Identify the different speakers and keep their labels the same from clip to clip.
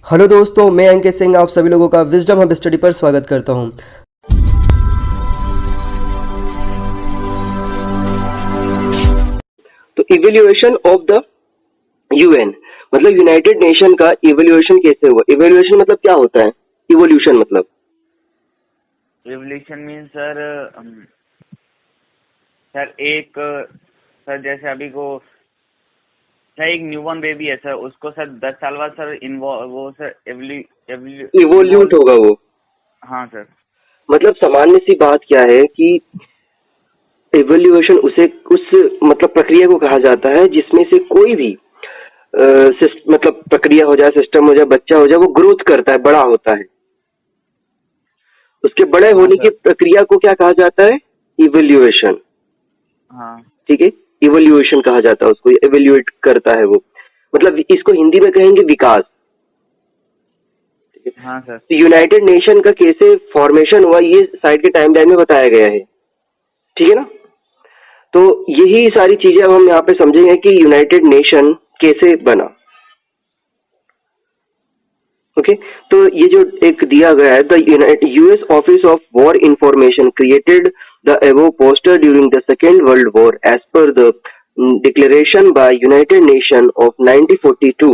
Speaker 1: Hello दोस्तों, मैं अंकित सिंह आप सभी लोगों का विजडम हब स्टडी पर स्वागत करता हूं।
Speaker 2: तो इवेल्युएशन ऑफ द यूएन मतलब यूनाइटेड नेशन का इवेल्युएशन कैसे हुआ? इवेल्युएशन मतलब क्या होता है? इवोल्यूशन मतलब
Speaker 3: रिवोल्यूशन मीन सर सर जैसे अभी को सर एक न्यूबॉर्न बेबी है सर, उसको सर 10 साल बाद सर वो सर
Speaker 2: इवोल्यूट होगा वो।
Speaker 3: हाँ सर।
Speaker 2: मतलब सामान्य सी बात क्या है कि इवोल्यूएशन उस मतलब प्रक्रिया को कहा जाता है जिसमें से कोई भी मतलब प्रक्रिया हो जाए, सिस्टम हो जाए, बच्चा हो जाए, वो ग्रोथ करता है, बड़ा होता है। उसके बड़े
Speaker 3: हाँ
Speaker 2: होने की
Speaker 3: सर।
Speaker 2: प्रक्रिया को क्या कहा जाता है? इवोल्यूएशन।
Speaker 3: हाँ
Speaker 2: ठीक है, इवोल्यूएशन कहा जाता है उसको, इवेल्युएट करता है वो। मतलब इसको हिंदी में कहेंगे विकास।
Speaker 3: हाँ सर।
Speaker 2: तो यूनाइटेड नेशन का कैसे फॉर्मेशन हुआ ये साइड के टाइमलाइन में बताया गया है। ठीक है ना? तो यही सारी चीजें अब हम यहाँ पे समझेंगे कि यूनाइटेड नेशन कैसे बना। ओके, तो ये जो एक दिया गया है, the US Office of War Information created the above poster during the second world War as per the declaration by United Nation of 1942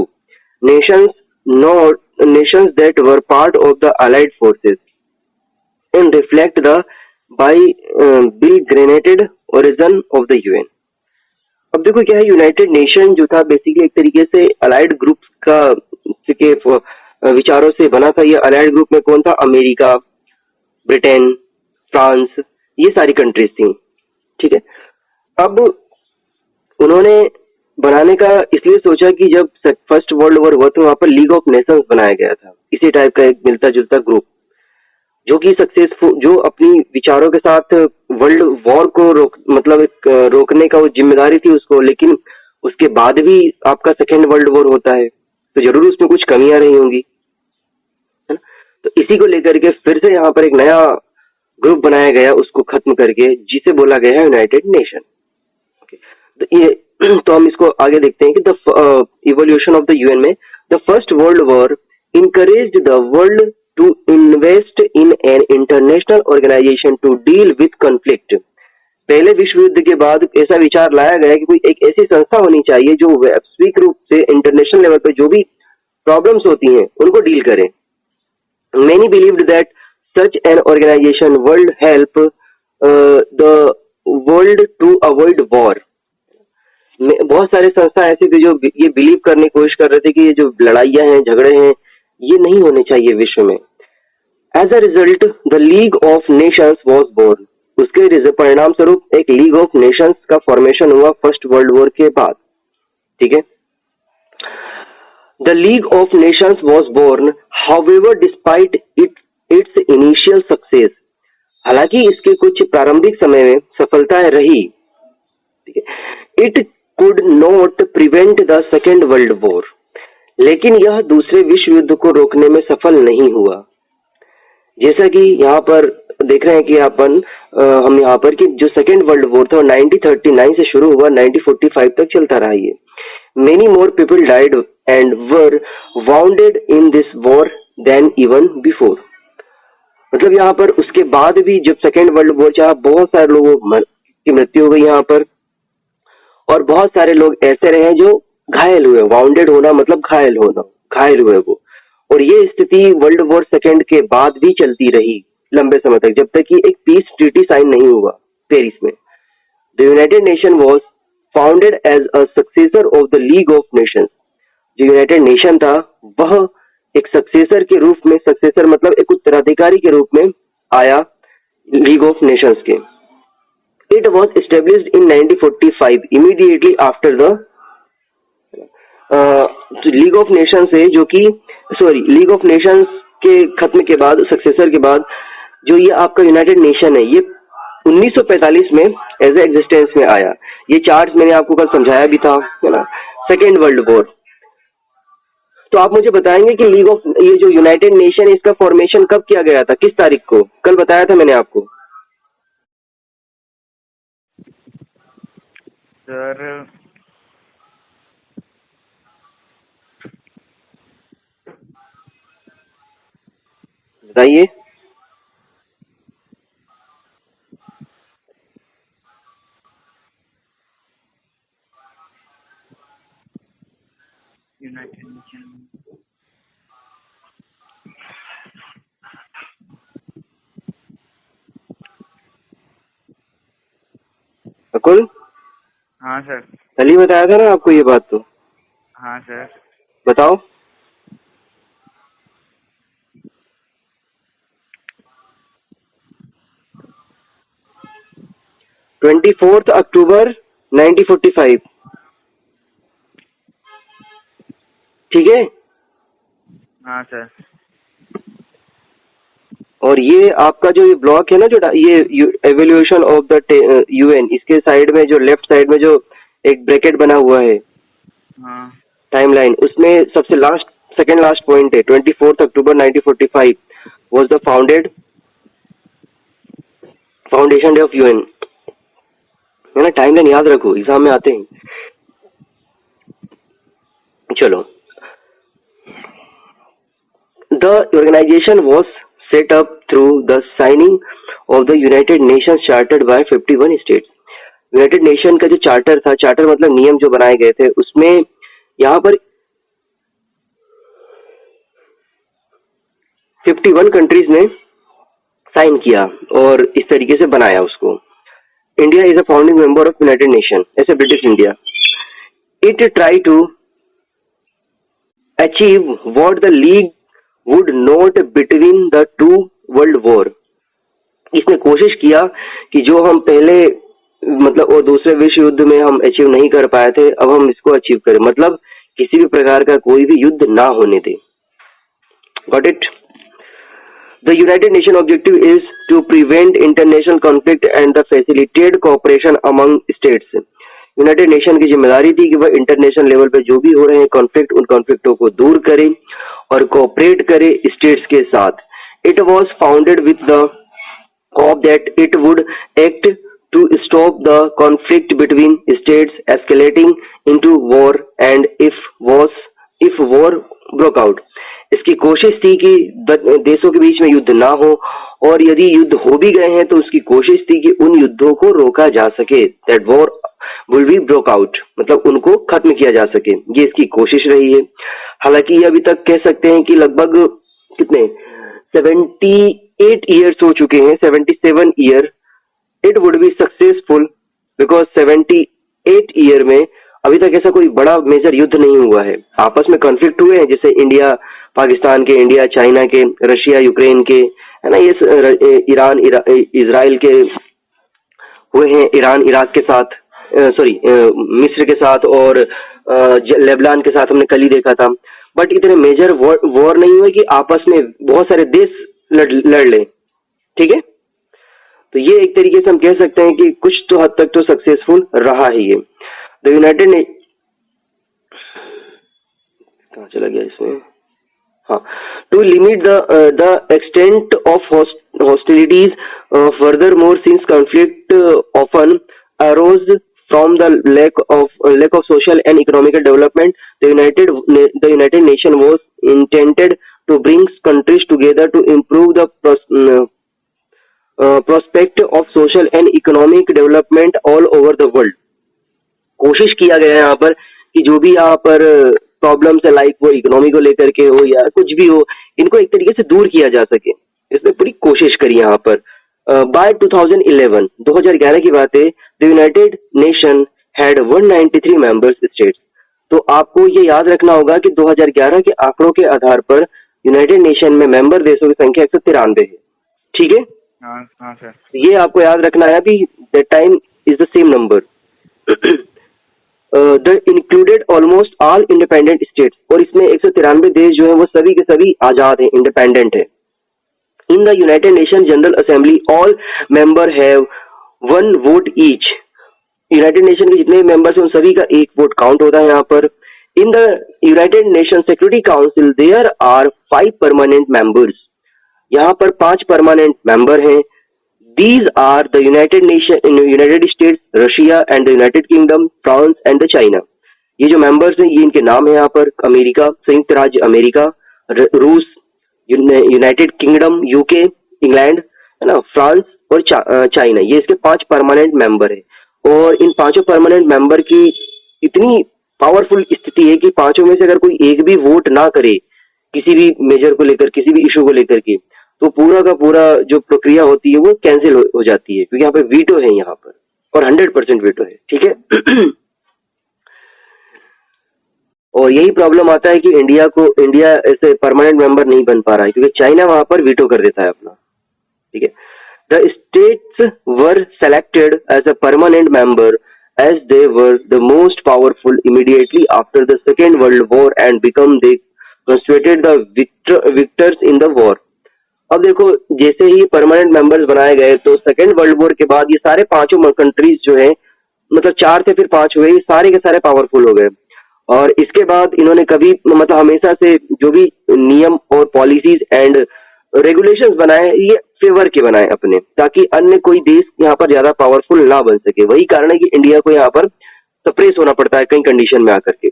Speaker 2: nations not nations that were part of the allied forces and reflect the by bill granted origin of the UN। अब देखो क्या है, United Nation जो था basically एक तरीके से allied group का के विचारों से बना था। ये अलाइड ग्रुप में कौन था? अमेरिका, ब्रिटेन, फ्रांस, ये सारी कंट्रीज थी। ठीक है, अब उन्होंने बनाने का इसलिए सोचा कि जब फर्स्ट वर्ल्ड वॉर हुआ तो वहां पर लीग ऑफ नेशंस बनाया गया था, इसी टाइप का एक मिलता जुलता ग्रुप जो कि सक्सेसफुल, जो अपनी विचारों के साथ वर्ल्ड वॉर को रोकने का वो जिम्मेदारी थी उसको। लेकिन उसके बाद भी आपका सेकेंड वर्ल्ड वॉर होता है तो जरूर उसमें कुछ कमियां रही होंगी, है ना? तो इसी को लेकर के फिर से यहाँ पर एक नया ग्रुप बनाया गया, उसको खत्म करके, जिसे बोला गया है यूनाइटेड नेशन। तो ये तो हम इसको आगे देखते हैं कि the evolution of the UN में the first world war encouraged the world to invest in an international organization to deal with conflict। पहले विश्व युद्ध के बाद ऐसा विचार लाया गया कि कोई एक ऐसी संस्था होनी चाहिए जो वैश्विक रूप से इंटरनेशनल लेवल पर जो भी प्रॉब्लम्स होती हैं उनको डील करे। Many believed that such an organization would help the world to avoid war। बहुत सारे संस्था ऐसे थे जो ये बिलीव करने की कोशिश कर रहे थे कि ये जो लड़ाइयां हैं, झगड़े हैं, ये नहीं होने चाहिए विश्व में। As a result the League of Nations was born. उसके परिणाम स्वरूप एक लीग ऑफ नेशंस का फॉर्मेशन हुआ फर्स्ट वर्ल्ड वॉर के बाद। ठीक है, the League of Nations was born however despite its initial success. हालांकि इसके कुछ प्रारंभिक समय में सफलताएं रही, it could not prevent the second world War. लेकिन यह दूसरे विश्व युद्ध को रोकने में सफल नहीं हुआ। जैसा कि यहाँ पर देख रहे हैं कि हम यहाँ पर कि जो सेकेंड वर्ल्ड वॉर था 1939 से शुरू हुआ, 1945 तक चलता रहा। ये many more people died and were wounded in this war than even before. मतलब यहाँ पर उसके बाद भी जब सेकेंड वर्ल्ड वॉर चला, बहुत सारे लोगों की मृत्यु हो गई यहाँ पर, और बहुत सारे लोग ऐसे रहे जो घायल हुए। वाउंडेड होना मतलब घायल हुए वो। और ये स्थिति वर्ल्ड वॉर सेकेंड के बाद भी चलती रही लंबे समय तक, जब तक कि एक पीस ट्रीटी साइन नहीं हुआ पेरिस में। The United Nation was founded as a successor of the League of Nations. जो यूनाइटेड नेशन था वह एक सक्सेसर के रूप में, सक्सेसर मतलब एक उत्तराधिकारी के रूप में आया लीग ऑफ नेशंस के। It was established in 1945 immediately after the league of Nations है, जो कि लीग ऑफ नेशंस के खत्म के बाद, सक्सेसर के बाद, जो ये आपका यूनाइटेड नेशन है, ये 1945 में एज ए एग्जिस्टेंस में आया। ये चार्ट मैंने आपको कल समझाया भी था, है ना? Second world war. तो आप मुझे बताएंगे कि ये जो यूनाइटेड नेशन है इसका फॉर्मेशन कब किया गया था, किस तारीख को? कल बताया था मैंने आपको
Speaker 3: सर।
Speaker 2: बताइए।
Speaker 3: United Nation.
Speaker 2: अकुल,
Speaker 3: हाँ सर।
Speaker 2: कल ही बताया था ना आपको ये बात, तो
Speaker 3: हाँ सर।
Speaker 2: बताओ। October 24, 1945। ठीक है।
Speaker 3: हाँ सर।
Speaker 2: और ये आपका जो ये ब्लॉक है ना, जो ये एवोल्यूशन ऑफ द यूएन, इसके साइड में जो लेफ्ट साइड में जो एक ब्रैकेट बना हुआ है
Speaker 3: हाँ
Speaker 2: टाइमलाइन, उसमें सबसे लास्ट सेकंड लास्ट पॉइंट है 24 अक्टूबर 1945 was the foundation day of UN. है ना, टाइमलाइन याद रखो, एग्जाम में आते हैं। चलो, the organisation was set up through the signing of the United Nations chartered by 51 states. United Nation का जो चार्टर था, चार्टर मतलब नियम जो बनाए गए थे, उसमें यहाँ पर 51 कंट्रीज ने साइन किया और इस तरीके से बनाया उसको। India is a founding member of United Nation, ऐसे British India. It try to achieve what the League would not between the two world war. इसने कोशिश किया कि जो हम पहले मतलब और दूसरे विश्व युद्ध में हम अचीव नहीं कर पाए थे, अब हम इसको अचीव करें, मतलब किसी भी प्रकार का कोई भी युद्ध ना होने दे। Got it? The United Nations objective is to prevent international conflict and the facilitate cooperation among states. United nation की जिम्मेदारी थी कि वह इंटरनेशनल लेवल पे जो भी हो रहे हैं कॉन्फ्लिक्ट, उन कॉन्फ्लिक्टों को दूर करे और कोऑपरेट करे स्टेट्स के साथ। It was founded with the hope that it would act to stop the conflict between states escalating into war and if war broke out। इसकी कोशिश थी कि देशों के बीच में युद्ध ना हो, और यदि युद्ध हो भी गए हैं तो उसकी कोशिश थी कि उन युद्धों को रोका जा सके, that war will be broke out, मतलब उनको खत्म किया जा सके, ये इसकी कोशिश रही है। हालांकि ये अभी तक कह सकते हैं कि लगभग कितने 78 ईयर्स हो चुके हैं, 77 year. It would be successful because 78 year में अभी तक ऐसा कोई बड़ा मेजर युद्ध नहीं हुआ है। आपस में कॉन्फ्लिक्ट हुए हैं, जैसे इंडिया पाकिस्तान के, इंडिया चाइना के, रशिया यूक्रेन के, है ना, ये ईरान इजराइल के हुए हैं, ईरान इराक के साथ, सॉरी मिस्र के साथ, और लेबनान के साथ हमने कल ही देखा था। बट इतने मेजर वॉर नहीं हुए कि आपस में बहुत सारे देश लड़ ले। ठीक है, तो ये एक तरीके से हम कह सकते हैं कि कुछ तो हद तक तो सक्सेसफुल रहा है ये। द यूनाइटेड ने कहाँ चला गया इसमें, हाँ, to limit the extent of hostilities further more since conflict often arose from the lack of social and economical development, the United Nation was intended to bring countries together to improve the prospect of social and economic development all over the world। कोशिश किया गया है यहाँ पर कि जो भी यहाँ पर प्रॉब्लम्स है, लाइक वो इकोनॉमी को लेकर के हो या कुछ भी हो, इनको एक तरीके से दूर किया जा सके, इसने पूरी कोशिश करी यहाँ पर। बाय 2011 की बात है, the United nation had 193 members states. तो आपको ये याद रखना होगा कि 2011 के आंकड़ों के आधार पर यूनाइटेड नेशन में मेंबर देशों की संख्या 193 है। ठीक है,
Speaker 3: हाँ सर,
Speaker 2: ये आपको याद रखना है अभी, that time is the same number. The included almost all independent states, और इसमें 193 देश जो है वो सभी के सभी आजाद हैं, इंडिपेंडेंट है। In the United Nations General Assembly, all members have one vote each। United nation के जितने मेंबर्स हैं उन सभी का एक वोट काउंट होता है यहाँ पर। In the United Nation Security Council there are 5 permanent members. यहाँ पर 5 परमानेंट मेंबर हैं। These are the United States, Russia and the United Kingdom, France and the China. ये जो मेंबर्स हैं ये इनके नाम है यहाँ पर: अमेरिका, संयुक्त राज्य अमेरिका, रूस, यूनाइटेड किंगडम, यूके, इंग्लैंड, है ना, फ्रांस और चाइना, ये इसके 5 परमानेंट मेंबर है। और इन 5 परमानेंट मेंबर की इतनी पावरफुल स्थिति है कि 5 में से अगर कोई एक भी वोट ना करे किसी भी मेजर को लेकर, किसी भी इशू को लेकर के, तो पूरा का पूरा जो प्रक्रिया होती है वो कैंसिल हो जाती है, क्योंकि यहाँ पे वीटो है यहाँ पर, और 100% वीटो है, ठीक है। और यही प्रॉब्लम आता है कि इंडिया ऐसे परमानेंट मेंबर नहीं बन पा रहा है, क्योंकि चाइना वहां पर वीटो कर देता है अपना, ठीक है। The states were selected as a permanent member as they were the most powerful immediately after the Second World War and become they constituted the victors in the war। अब देखो, जैसे ही परमानेंट मेंबर्स बनाए गए तो second world war के बाद ये सारे 5 कंट्रीज जो है, मतलब 4 से फिर 5 हुए, ये सारे के सारे पावरफुल हो गए। और इसके बाद इन्होंने कभी, मतलब हमेशा से जो भी नियम और पॉलिसीज एंड रेगुलेशंस बनाए, ये फेवर के बनाए अपने, ताकि अन्य कोई देश यहाँ पर ज्यादा पावरफुल ना बन सके। वही कारण है कि इंडिया को यहाँ पर सप्रेस होना पड़ता है कई कंडीशन में आकर के।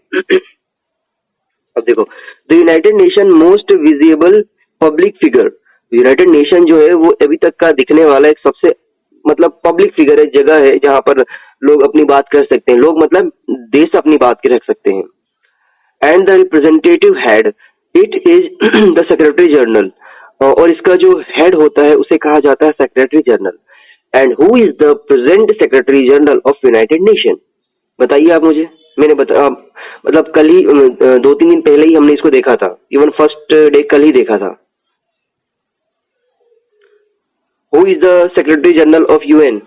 Speaker 2: अब देखो, the United nation most visible public figure, United Nation जो है वो अभी तक का दिखने वाला एक सबसे, मतलब पब्लिक फिगर है, जगह है जहां पर लोग अपनी बात कर सकते हैं, लोग मतलब देश अपनी बात के रख सकते हैं। And the representative head, it is the secretary general, और इसका जो हेड होता है उसे कहा जाता है secretary general. And who is the present secretary general of United nation, बताइए आप मुझे। मैंने मतलब कल ही 2-3 दिन पहले ही हमने इसको देखा था, इवन फर्स्ट डे कल ही देखा था। Who is the secretary general of UN?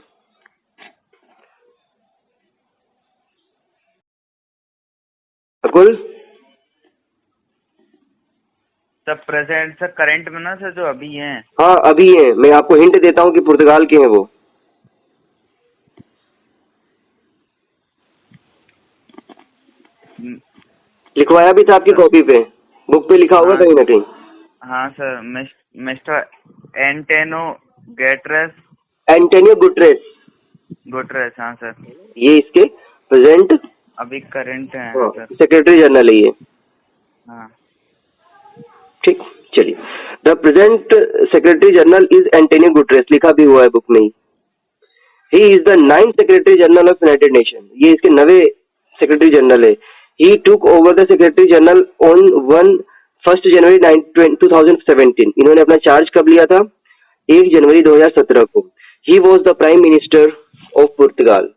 Speaker 2: Akul?
Speaker 3: Sir present, sir current में ना सर, जो अभी हैं।
Speaker 2: हाँ अभी है, मैं आपको हिंट देता हूँ कि पुर्तगाल के हैं वो। लिखवाया भी था आपकी कॉपी पे, बुक पे लिखा होगा कहीं ना कहीं।
Speaker 3: हाँ सर, मिस्टर एंटेनो गेटरेस,
Speaker 2: एंटोनियो गुटरेस,
Speaker 3: हाँ सर,
Speaker 2: ये इसके प्रेजेंट
Speaker 3: अभी करंट है सर।
Speaker 2: सेक्रेटरी जनरल है ये,
Speaker 3: हाँ
Speaker 2: ठीक। चलिए, the present secretary general is Antonio Guterres, लिखा भी हुआ है बुक में ही। He is the 9th secretary general of United Nation, ये इसके 9वें सेक्रेटरी जनरल है। He took over the secretary general on 1 जनवरी 2017, इन्होंने अपना चार्ज कब लिया था? 1 जनवरी 2017 को। He was the prime minister of Portugal,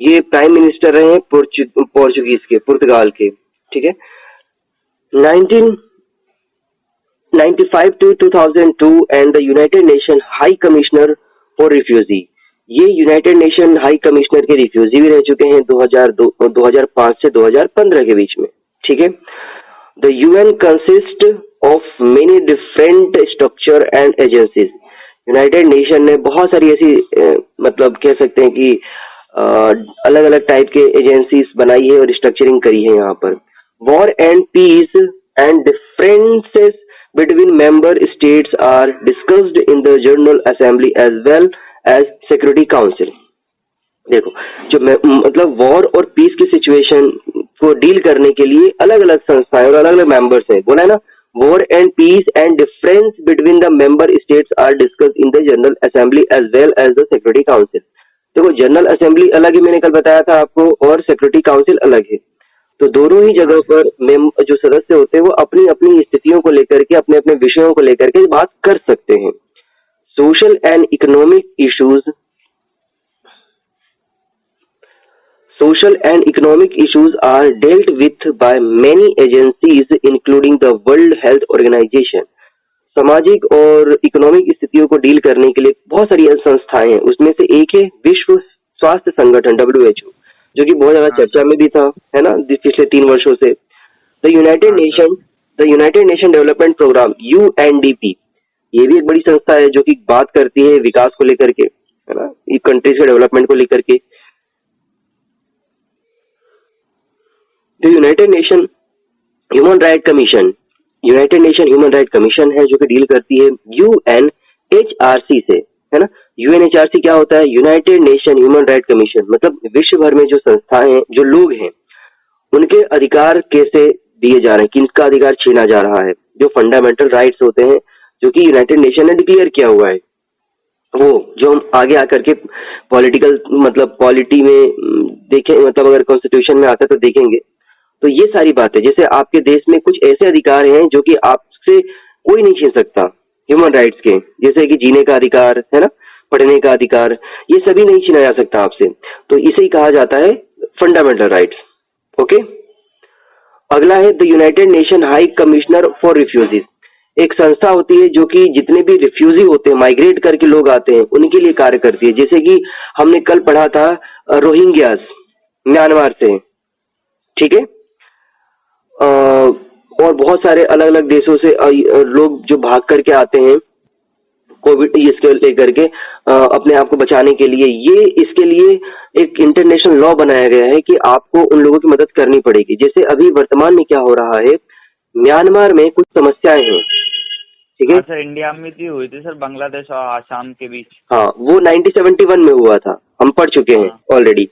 Speaker 2: ये प्राइम मिनिस्टर रहे पोर्चुगीज के, पुर्तगाल के, ठीक है। 1995 to 2002 and the United Nation High Commissioner for Refugee, ये यूनाइटेड नेशन हाई कमिश्नर के रिफ्यूजी भी रह चुके हैं 2005 से 2015 के बीच में, ठीक है। The UN consist of many different structure and agencies, United nation ने बहुत सारी ऐसी मतलब कह सकते हैं कि अलग अलग टाइप के एजेंसीज बनाई है और स्ट्रक्चरिंग करी है यहाँ पर। War and peace and differences between member states are discussed in the General Assembly as well as Security Council। देखो, जो मतलब वॉर और पीस की सिचुएशन को डील करने के लिए अलग अलग संस्थाएं और अलग अलग मेंबर्स हैं, बोला है ना। War and peace and difference between the member states are discussed in the General Assembly as well as the security Council. देखो, जनरल असेंबली अलग है, मैंने कल बताया था आपको, और सिक्योरिटी काउंसिल अलग है। तो दोनों ही जगह पर जो सदस्य होते हैं वो अपनी अपनी स्थितियों को लेकर के, अपने अपने विषयों को लेकर के बात कर सकते हैं। Social and economic issues are dealt with by many agencies including the World Health Organization. सामाजिक और इकोनॉमिक स्थितियों को डील करने के लिए बहुत सारी संस्थाएं हैं, उसमें से एक है विश्व स्वास्थ्य संगठन WHO, जो कि बहुत ज्यादा चर्चा में भी था, है ना, पिछले 3 वर्षों से। The United Nation Development Programme UNDP, ये भी एक बड़ी संस्था है जो कि बात करती है विकास को लेकर के, है ना, कंट्रीज के डेवलपमेंट को लेकर के। The United nation human right commission है जो कि डील करती है UNHRC से, है ना। UNHRC क्या होता है? United nation human right commission, मतलब विश्व भर में जो संस्थाएं हैं, जो लोग हैं, उनके अधिकार कैसे दिए जा रहे हैं, किसका अधिकार छीना जा रहा है, जो फंडामेंटल राइट्स होते हैं जो कि यूनाइटेड नेशन ने डिक्लेयर किया हुआ है, वो जो हम आगे आकर के पॉलिटिकल मतलब पॉलिटी में देखें, मतलब अगर कॉन्स्टिट्यूशन में आता है तो देखेंगे। तो ये सारी बातें, जैसे आपके देश में कुछ ऐसे अधिकार हैं जो कि आपसे कोई नहीं छीन सकता, ह्यूमन राइट्स के, जैसे कि जीने का अधिकार है ना, पढ़ने का अधिकार, ये सभी नहीं छीना जा सकता आपसे, तो इसे ही कहा जाता है फंडामेंटल राइट्स। ओके, अगला है the United nation high commissioner for refugees. एक संस्था होती है जो कि जितने भी रिफ्यूजी होते हैं, माइग्रेट करके लोग आते हैं, उनके लिए कार्य करती है। जैसे कि हमने कल पढ़ा था रोहिंग्यास म्यांमार से, ठीक है, और बहुत सारे अलग अलग देशों से लोग जो भाग करके आते हैं कोविड इसके लेकर के अपने आप को बचाने के लिए, ये इसके लिए एक इंटरनेशनल लॉ बनाया गया है कि आपको उन लोगों की मदद करनी पड़ेगी। जैसे अभी वर्तमान में क्या हो रहा है, म्यांमार में कुछ समस्याएं हैं, ठीक है
Speaker 3: सर, इंडिया में भी हुई थी सर, बांग्लादेश और आसाम के बीच।
Speaker 2: हाँ, वो 1971 में हुआ था, हम पढ़ चुके हैं already.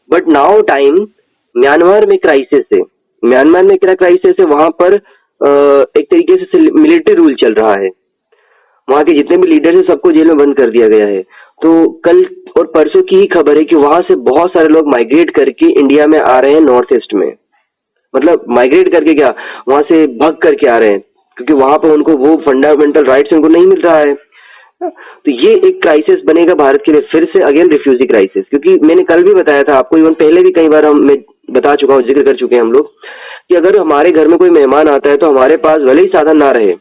Speaker 2: But now time Myanmar में क्राइसिस है, म्यांमार में क्या क्राइसिस है, वहां पर एक तरीके से मिलिट्री रूल चल रहा है, वहां के जितने भी लीडर्स हैं सबको जेल में बंद कर दिया गया है। तो कल और परसों की ही खबर है कि वहां से बहुत सारे लोग माइग्रेट करके इंडिया में आ रहे हैं, नॉर्थ ईस्ट में, मतलब माइग्रेट करके क्या, वहां से भाग करके आ रहे हैं, क्योंकि वहां पर उनको वो फंडामेंटल राइट्स उनको नहीं मिल रहा है। तो ये एक क्राइसिस बनेगा भारत के लिए फिर से, अगेन रिफ्यूजी क्राइसिस। क्योंकि मैंने कल भी बताया था आपको, इवन पहले भी कई बार मैं बता चुका हूँ, जिक्र कर चुके हैं हम लोग, कि अगर हमारे घर में कोई मेहमान आता है तो हमारे पास भले ही साधन ना रहे,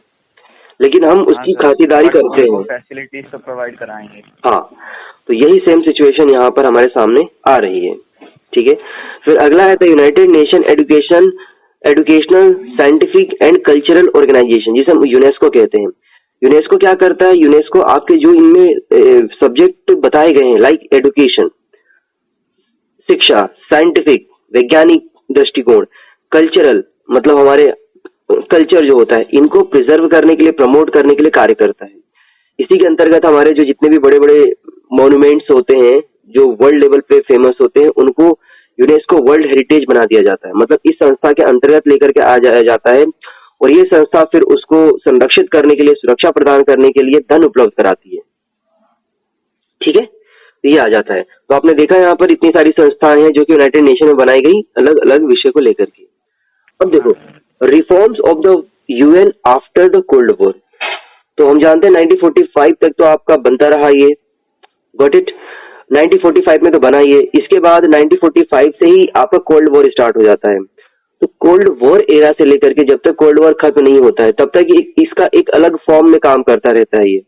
Speaker 2: लेकिन हम उसकी खातिरदारी करते हैं,
Speaker 3: फैसिलिटीज तो प्रोवाइड कराएंगे।
Speaker 2: हाँ, तो यही सेम सिचुएशन यहाँ पर हमारे सामने आ रही है, ठीक है। फिर अगला है the United Nation Educational Scientific and Cultural Organization, जिसे हम यूनेस्को कहते हैं। यूनेस्को क्या करता है, यूनेस्को आपके जो इनमें सब्जेक्ट बताए गए हैं, लाइक एडुकेशन, शिक्षा, साइंटिफिक वैज्ञानिक दृष्टिकोण, कल्चरल मतलब हमारे कल्चर जो होता है, इनको प्रिजर्व करने के लिए, प्रमोट करने के लिए कार्य करता है। इसी के अंतर्गत हमारे जो जितने भी बड़े बड़े मॉन्यूमेंट्स होते हैं जो वर्ल्ड लेवल पे फेमस होते हैं, उनको यूनेस्को वर्ल्ड हेरिटेज बना दिया जाता है, मतलब इस संस्था के अंतर्गत लेकर के आ जाया जाता है, और ये संस्था फिर उसको संरक्षित करने के लिए, सुरक्षा प्रदान करने के लिए धन उपलब्ध कराती है, ठीक है, तो ये आ जाता है। तो आपने देखा यहाँ पर इतनी सारी संस्थाएं हैं जो कि यूनाइटेड नेशन में बनाई गई अलग अलग विषय को लेकर के। अब देखो reforms of the UN after the cold war, तो हम जानते हैं 1945 तक तो आपका बनता रहा ये, गॉट इट, 1945 में तो बना ये, इसके बाद 1945 से ही आपका कोल्ड वॉर स्टार्ट हो जाता है। तो कोल्ड वॉर एरा से लेकर के जब तक कोल्ड वॉर खत्म नहीं होता है तब तक इसका एक अलग फॉर्म में काम करता रहता है ये।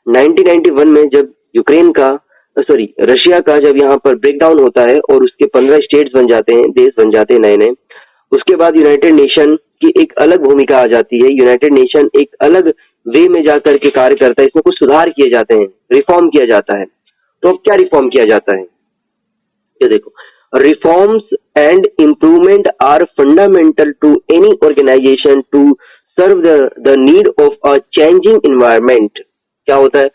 Speaker 2: 1991 में जब यूक्रेन का रशिया का जब यहाँ पर ब्रेकडाउन होता है और उसके 15 स्टेट्स बन जाते हैं, देश बन जाते हैं नए नए, उसके बाद यूनाइटेड नेशन की एक अलग भूमिका आ जाती है। यूनाइटेड नेशन एक अलग वे में जाकर के कार्य करता है, इसमें कुछ सुधार किए जाते हैं, रिफॉर्म किया जाता है। तो अब क्या रिफॉर्म किया जाता है, ये देखो, reforms and improvement are fundamental to any organisation to serve the need of a changing environment. क्या होता है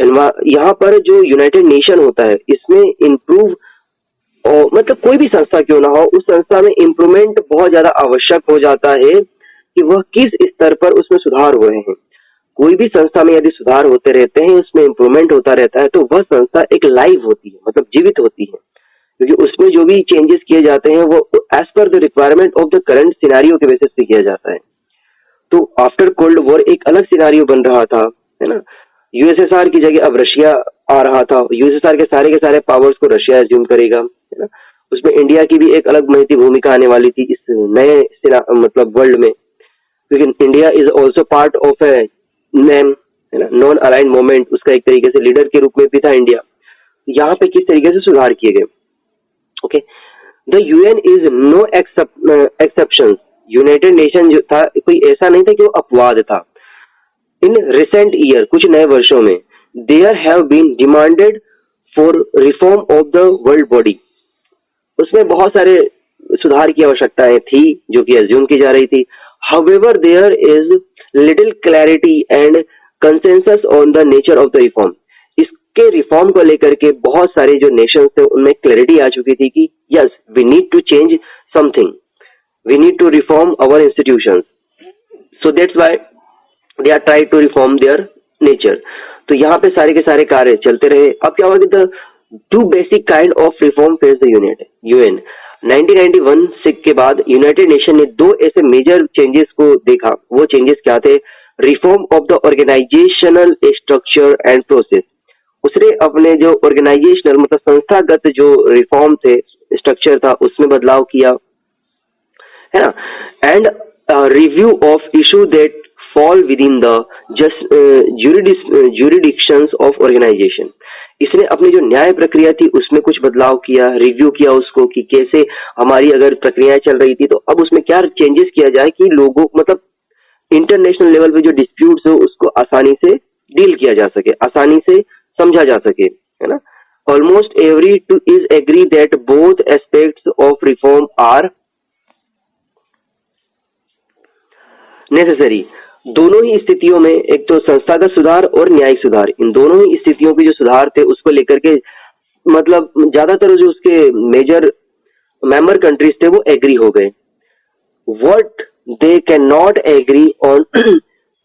Speaker 2: यहाँ पर जो यूनाइटेड नेशन होता है, इसमें इम्प्रूव, और मतलब कोई भी संस्था क्यों ना हो, उस संस्था में इम्प्रूवमेंट बहुत ज्यादा आवश्यक हो जाता है कि वह किस स्तर पर उसमें सुधार हो रहे हैं। कोई भी संस्था में यदि सुधार होते रहते हैं, उसमें इम्प्रूवमेंट होता रहता है, तो वह संस्था एक लाइव होती है, मतलब जीवित होती है, क्योंकि उसमें जो भी चेंजेस किए जाते हैं वो as per the requirement of the current scenario के बेसिस पे किया जाता है। तो आफ्टर कोल्ड वॉर एक अलग सिनेरियो बन रहा था, है ना, यूएसएसआर की जगह अब रशिया आ रहा था, यूएसएसआर के सारे पावर्स को रशिया एज्यूम करेगा, है ना, उसमें इंडिया की भी एक अलग महती भूमिका आने वाली थी इस नए मतलब वर्ल्ड में, क्योंकि India is also part of a NAM, है ना, नॉन अलाइंड मूवमेंट, उसका एक तरीके से लीडर के रूप में भी था इंडिया। यहाँ पे किस तरीके से सुधार किए गए, okay, the UN is no exception. United Nation जो था कोई ऐसा नहीं था कि वो अपवाद था। इन रिसेंट ईयर, कुछ नए वर्षों में, there have been demanded for reform of the world body, उसमें बहुत सारे सुधार की आवश्यकताएं थी जो कि एज्यूम की जा रही थी। However there is little clarity and consensus on the nature of the reform. इसके रिफॉर्म को लेकर के बहुत सारे जो नेशंस थे उनमें क्लैरिटी आ चुकी थी कि yes we need to change something, we need to reform our institutions. So that's why they are trying to reform their nature. तो यहाँ पे सारे के सारे कार्य चलते रहे. अब क्या हुआ कि the two basic kind of reform faced the UN. 1991 से के बाद यूनाइटेड नेशन ने दो ऐसे मेजर चेंजेस को देखा. वो चेंजेस क्या थे? Reform of the organisational structure and process. उसने अपने जो ऑर्गेनाइजेशनल मतलब संस्थागत जो रिफॉर्म थे, स्ट्रक्चर था, उसमें बदलाव किया, है ना. And review of issue that fall within the jurisdictions of organisation. इसने अपनी जो न्याय प्रक्रिया थी उसमें कुछ बदलाव किया, रिव्यू किया उसको कि कैसे हमारी अगर प्रक्रियाएं चल रही थी तो अब उसमें क्या चेंजेस किया जाए कि लोगों मतलब इंटरनेशनल लेवल पे जो डिस्प्यूट्स हो उसको आसानी से डील किया जा सके, आसानी से समझा जा सके, है ना. Almost every two is agree that both aspects of reform are necessary. दोनों ही स्थितियों में, एक तो संस्थागत सुधार और न्यायिक सुधार, इन दोनों ही स्थितियों के जो सुधार थे उसको लेकर के मतलब ज्यादातर जो उसके मेजर मेंबर कंट्रीज थे वो एग्री हो गए. What they can not agree on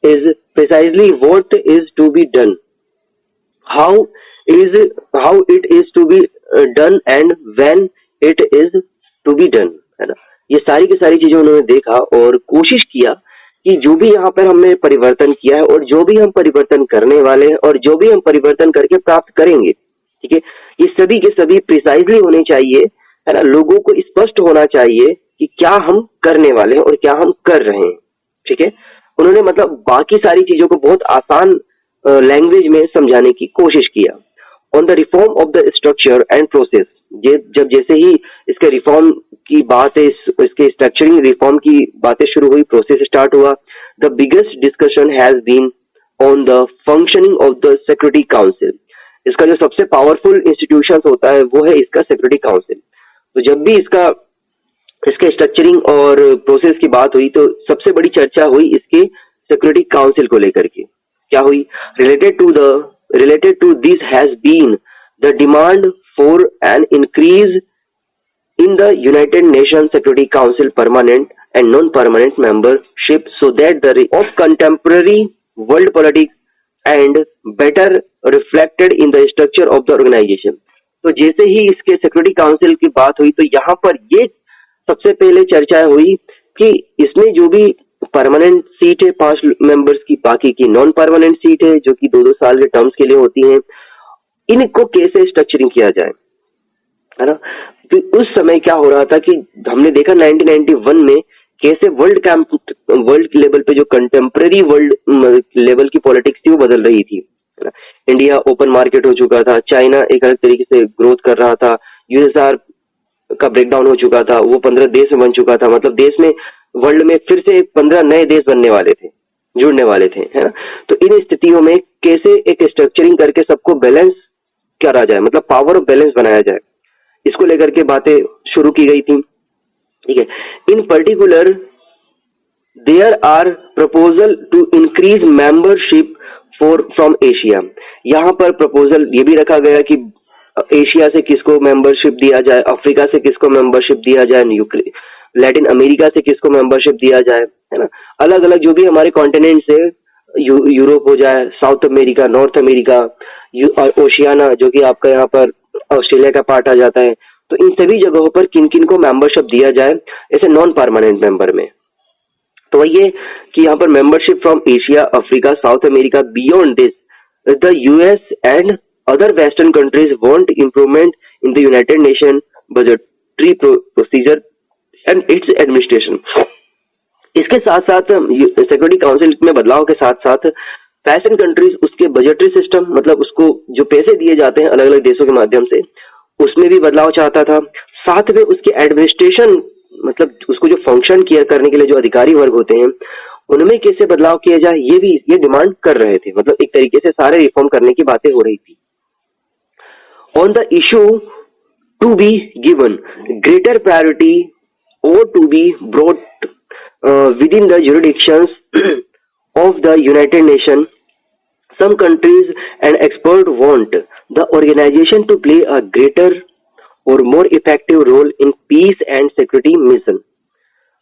Speaker 2: is precisely what is to be done, how it is to be done and when it is to be done, है ना. ये सारी की सारी चीजें उन्होंने देखा और कोशिश किया कि जो भी यहाँ पर हमने परिवर्तन किया है और जो भी हम परिवर्तन करने वाले हैं और जो भी हम परिवर्तन करके प्राप्त करेंगे, ठीक है, ये सभी के सभी प्रिसाइजली होने चाहिए, है ना. लोगों को स्पष्ट होना चाहिए कि क्या हम करने वाले हैं और क्या हम कर रहे हैं, ठीक है. उन्होंने मतलब बाकी सारी चीजों को बहुत आसान लैंग्वेज में समझाने की कोशिश किया. On the reform of the structure and process, जब जैसे ही इसके रिफॉर्म की बात है, इसके स्ट्रक्चरिंग रिफॉर्म की बातें शुरू हुई, प्रोसेस स्टार्ट हुआ. The biggest discussion has been on the functioning of the security Council. इसका जो सबसे पावरफुल इंस्टीट्यूशन होता है वो है इसका सिक्योरिटी काउंसिल. तो जब भी इसके स्ट्रक्चरिंग और प्रोसेस की बात हुई तो सबसे बड़ी चर्चा हुई इसके सिक्योरिटी काउंसिल को लेकर के. क्या हुई? related to this has been the demand for an increase in the United Nations Security Council permanent and non-permanent membership so that the of contemporary world politics and better reflected in the structure of the organization. तो जैसे ही इसके security council की बात हुई तो यहाँ पर ये सबसे पहले चर्चा हुई कि इसमें जो भी परमानेंट सीट है 5 मेंबर्स की, बाकी की नॉन परमानेंट सीट है जो कि 2-2 साल के टर्म्स के लिए होती हैं, इनको कैसे स्ट्रक्चरिंग किया जाए, है ना. तो उस समय क्या हो रहा था कि हमने देखा 1991 में कैसे वर्ल्ड लेवल पे जो कंटेम्पररी वर्ल्ड लेवल की पॉलिटिक्स थी वो बदल रही थी, है ना. इंडिया ओपन मार्केट हो चुका था, चाइना एक अलग तरीके से ग्रोथ कर रहा था, यूएसआर का ब्रेकडाउन हो चुका था, वो 15 देश में बन चुका था. मतलब देश में वर्ल्ड में फिर से 15 नए देश बनने वाले थे, जुड़ने वाले थे, है ना. तो इन स्थितियों में कैसे एक स्ट्रक्चरिंग करके सबको बैलेंस करा जाए, मतलब पावर ऑफ बैलेंस बनाया जाए, इसको लेकर के बातें शुरू की गई थी, ठीक है. In particular there are proposal to increase membership from Asia. यहाँ पर प्रपोजल ये भी रखा गया कि एशिया से किसको मेंबरशिप दिया जाए, अफ्रीका से किसको मेंबरशिप दिया जाए, लैटिन अमेरिका से किसको मेंबरशिप दिया जाए, है ना. अलग अलग जो भी हमारे कॉन्टिनेंट से, यूरोप हो जाए, south America, north America, Oceania जो कि आपका यहाँ पर ऑस्ट्रेलिया का पार्ट आ जाता है, तो इन सभी जगहों पर किन किन को मेंबरशिप दिया जाए ऐसे नॉन परमानेंट मेंबर में. तो वही है कि यहाँ पर membership from Asia, Africa, south America. Beyond this the US and other western countries want improvement in the United nation budgetary procedure and it's administration. इसके साथ साथ सिक्योरिटी काउंसिल में बदलाव के साथ साथ वेस्टर्न कंट्रीज उसके बजटरी सिस्टम, मतलब उसको जो पैसे दिए जाते हैं अलग अलग देशों के माध्यम से, उसमें भी बदलाव चाहता था. साथ में उसके एडमिनिस्ट्रेशन, मतलब उसको जो फंक्शन किया करने के लिए जो अधिकारी वर्ग होते हैं उनमें कैसे बदलाव किया जाए, ये डिमांड कर रहे थे. मतलब एक तरीके से सारे रिफॉर्म करने की बातें हो रही थी. On the issue to be given greater priority or to be brought within the jurisdictions of the United Nations, some countries and experts want the organization to play a greater or more effective role in peace and security mission.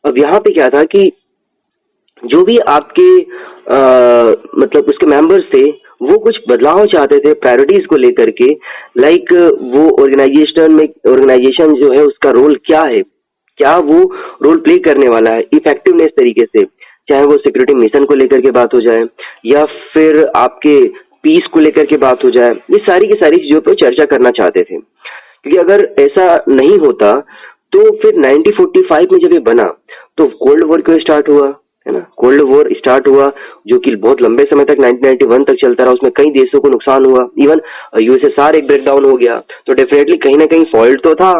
Speaker 2: अब यहाँ पे क्या था कि जो भी आपके मतलब उसके मेंबर्स थे वो कुछ बदलाव चाहते थे प्रायोरिटीज को लेकर के, लाइक वो ऑर्गेनाइजेशन जो है उसका रोल क्या है, क्या वो रोल प्ले करने वाला है इफेक्टिवनेस तरीके से, चाहे वो सिक्योरिटी मिशन को लेकर के बात हो जाए या फिर आपके पीस को लेकर के बात हो जाए, ये सारी की सारी चीजों पर चर्चा करना चाहते थे। क्योंकि अगर ऐसा नहीं होता तो फिर 1945 में जब ये बना तो कोल्ड वॉर क्यों स्टार्ट हुआ, है ना। कोल्ड वॉर स्टार्ट हुआ जो कि बहुत लंबे समय तक 1991 तक चलता रहा, उसमें कई देशों को नुकसान हुआ, इवन यूएसएसआर एक ब्रेकडाउन हो गया, तो डेफिनेटली कहीं ना कहीं फॉल्ट तो था।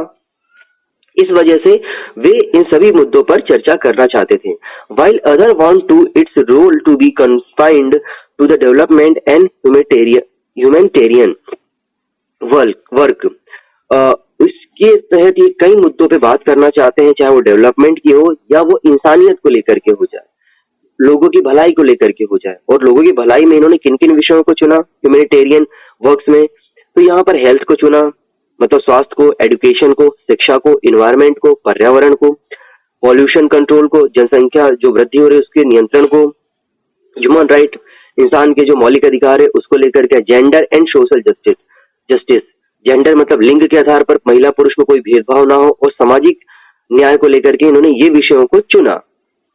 Speaker 2: इस वजह से वे इन सभी मुद्दों पर चर्चा करना चाहते थे। While other want to its role to be confined to the development and humanitarian work, इसके तहत ये कई मुद्दों पे बात करना चाहते हैं, चाहे वो डेवलपमेंट की हो या वो इंसानियत को लेकर के हो जाए, लोगों की भलाई को लेकर के हो जाए। और लोगों की भलाई में इन्होंने किन किन विषयों को चुना ह्यूमैनिटेरियन वर्क्स में, तो यहाँ पर हेल्थ को चुना, मतलब स्वास्थ्य को, एजुकेशन को, शिक्षा को, इन्वायरमेंट को, पर्यावरण को, पॉल्यूशन कंट्रोल को, जनसंख्या जो वृद्धि हो रही है उसके नियंत्रण को, ह्यूमन राइट इंसान के जो मौलिक अधिकार है उसको लेकर के, gender and social justice, gender मतलब लिंग के आधार पर महिला पुरुष में कोई भेदभाव ना हो, और सामाजिक न्याय को लेकर के इन्होंने ये विषयों को चुना।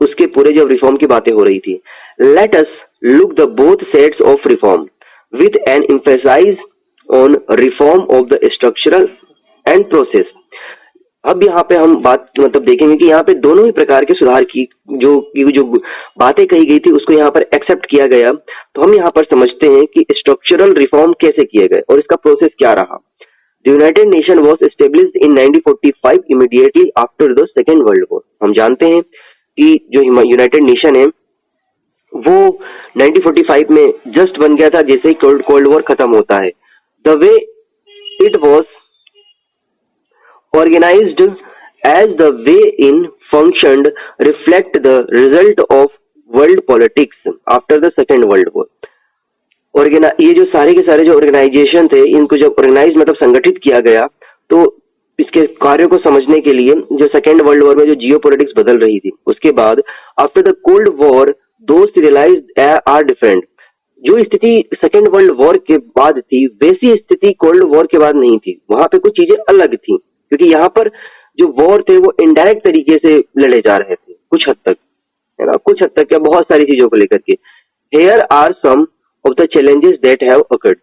Speaker 2: उसके पूरे जब रिफॉर्म की बातें हो रही थी, let us look the both sets of reform with an emphasize on reform of the structural and process. अब यहाँ पे हम बात मतलब देखेंगे कि यहाँ पे दोनों ही प्रकार के सुधार की जो बातें कही गई थी उसको यहाँ पर एक्सेप्ट किया गया। तो हम यहाँ पर समझते हैं कि स्ट्रक्चरल रिफॉर्म कैसे किए गए और इसका प्रोसेस क्या रहा। The United Nation was established in 1945 immediately after the Second World War। हम जानते हैं कि जो यूनाइटेड नेशन है वो 1945 में जस्ट बन गया था जैसे ही कोल्ड वॉर खत्म होता है। The way it was organized as the way in functioned reflect the result of world politics after the Second World War। ये जो सारे के सारे जो ऑर्गेनाइजेशन थे इनको जब ऑर्गेनाइज मतलब संगठित किया गया तो इसके कार्यों को समझने के लिए जो सेकेंड वर्ल्ड वॉर में जो जियोपॉलिटिक्स बदल रही थी उसके बाद आफ्टर द कोल्ड वॉर दोस्त रियलाइज्ड आर डिफरेंट। जो स्थिति सेकेंड वर्ल्ड वॉर के बाद थी वैसी स्थिति कोल्ड वॉर के बाद नहीं थी, वहां पे कुछ चीजें अलग थी क्योंकि यहाँ पर जो वॉर थे वो इनडायरेक्ट तरीके से लड़े जा रहे थे कुछ हद तक, है ना, कुछ हद तक क्या बहुत सारी चीजों को लेकर के। Here are some of the challenges that have occurred।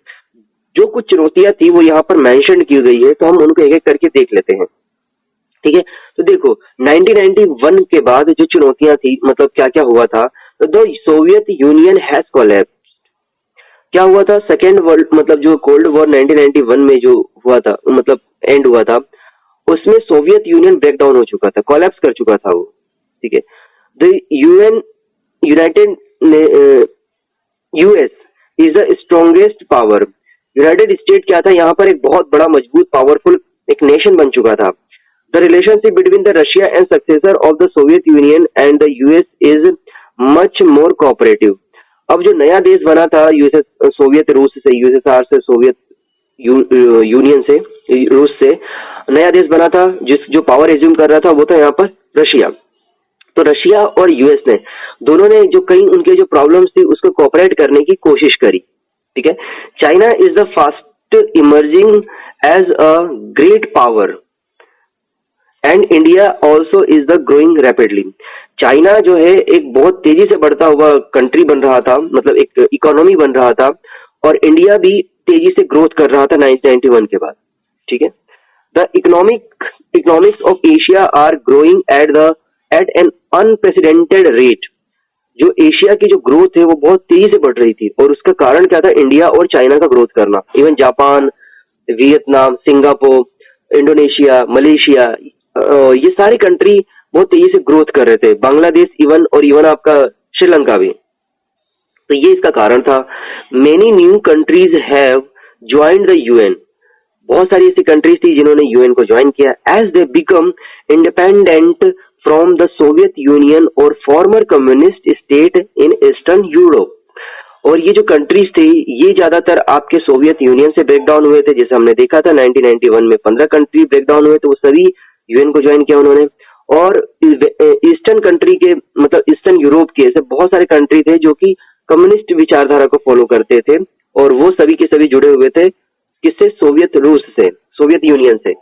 Speaker 2: जो कुछ चुनौतियां थी वो यहाँ पर मेंशन की गई है तो हम उनको एक एक करके देख लेते हैं, ठीक है। तो देखो 1991 के बाद जो चुनौतियां थी मतलब क्या क्या हुआ था, तो the Soviet union has collapsed. क्या हुआ था, सेकेंड वर्ल्ड मतलब जो कोल्ड वॉर 1991 में जो हुआ था मतलब एंड हुआ था उसमें सोवियत यूनियन ब्रेकडाउन हो चुका था, कोलैप्स कर चुका था वो, ठीक है। The United US is the strongest power. United state क्या था, यहाँ पर एक बहुत बड़ा मजबूत पावरफुल एक नेशन बन चुका था। The relationship between the Russia and successor of the Soviet union and the US is much more cooperative. अब जो नया देश बना था सोवियत रूस से, यूएसएसआर से, सोवियत यूनियन से, रूस से नया देश बना था जो पावर एज्यूम कर रहा था वो था यहाँ पर रशिया। तो रशिया और यूएस ने दोनों ने जो कई उनके जो प्रॉब्लम्स थी उसको कोऑपरेट करने की कोशिश करी, ठीक है। China is the fast emerging as a great power and India also is the growing rapidly. China जो है एक बहुत तेजी से बढ़ता हुआ कंट्री बन रहा था, मतलब एक इकोनॉमी बन रहा था, और इंडिया भी तेजी से ग्रोथ कर रहा था 1991 के बाद, ठीक है। The economics of Asia are growing at an unprecedented rate. जो एशिया की जो ग्रोथ है वो बहुत तेजी से बढ़ रही थी और उसका कारण क्या था, इंडिया और चाइना का ग्रोथ करना। Even Japan, Vietnam, Singapore, Indonesia, Malaysia, ये सारी कंट्री बहुत तेजी से ग्रोथ कर रहे थे, बांग्लादेश इवन आपका श्रीलंका भी। तो ये इसका कारण था। Many new countries have joined the UN. बहुत सारी ऐसी कंट्रीज थी जिन्होंने यूएन को ज्वाइन किया as they become independent from the Soviet Union और former communist state in Eastern Europe. और ये जो कंट्रीज थी ये ज्यादातर आपके सोवियत यूनियन से ब्रेकडाउन हुए थे, जैसे हमने देखा था 1991 में 15 कंट्री ब्रेकडाउन हुए, तो वो सभी यूएन को ज्वाइन किया उन्होंने। और ईस्टर्न कंट्री के मतलब ईस्टर्न यूरोप के ऐसे बहुत सारे कंट्री थे जो कि कम्युनिस्ट विचारधारा को फॉलो करते थे, और वो सभी के सभी जुड़े हुए थे किससे? सोवियत रूस से, सोवियत यूनियन से।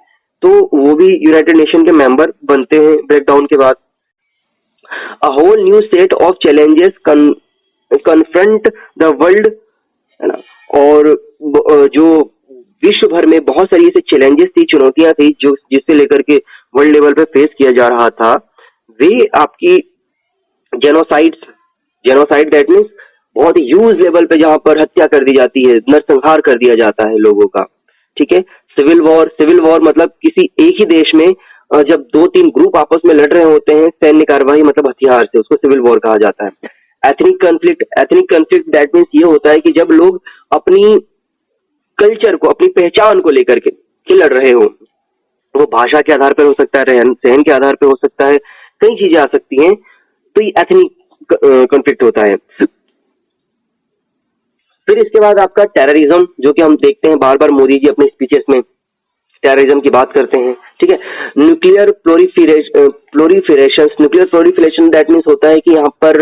Speaker 2: तो वो भी यूनाइटेड नेशन के मेंबर बनते हैं ब्रेकडाउन के बाद। A whole new set of challenges confront the world, है ना, और जो विश्व भर में बहुत सारी ऐसे चैलेंजेस थी, चुनौतियां थी जो जिससे लेकर के वर्ल्ड लेवल पे फेस किया जा रहा था, वे आपकी जेनोसाइड दैट मीन्स बहुत ही ह्यूज लेवल पे जहां पर हत्या कर दी जाती है, नरसंहार कर दिया जाता है लोगों का, ठीक है। सिविल वॉर मतलब किसी एक ही देश में जब 2-3 ग्रुप आपस में लड़ रहे होते हैं सैन्य कार्रवाई मतलब हथियार से, उसको सिविल वॉर कहा जाता है। एथनिक कॉन्फ्लिक्ट दैट मीन्स ये होता है कि जब लोग अपनी कल्चर को, अपनी पहचान को लेकर के लड़ रहे हो, वो भाषा के आधार पर हो सकता है, रहन सहन के आधार पर हो सकता है, कई चीजें आ सकती हैं, तो ये एथनिक कॉन्फ्लिक्ट होता है। फिर इसके बाद आपका टेररिज्म, जो कि हम देखते हैं बार बार मोदी जी अपने स्पीचेस में टेररिज्म की बात करते हैं, ठीक है। न्यूक्लियर प्रोलिफरेशन दैट मीन्स होता है कि यहाँ पर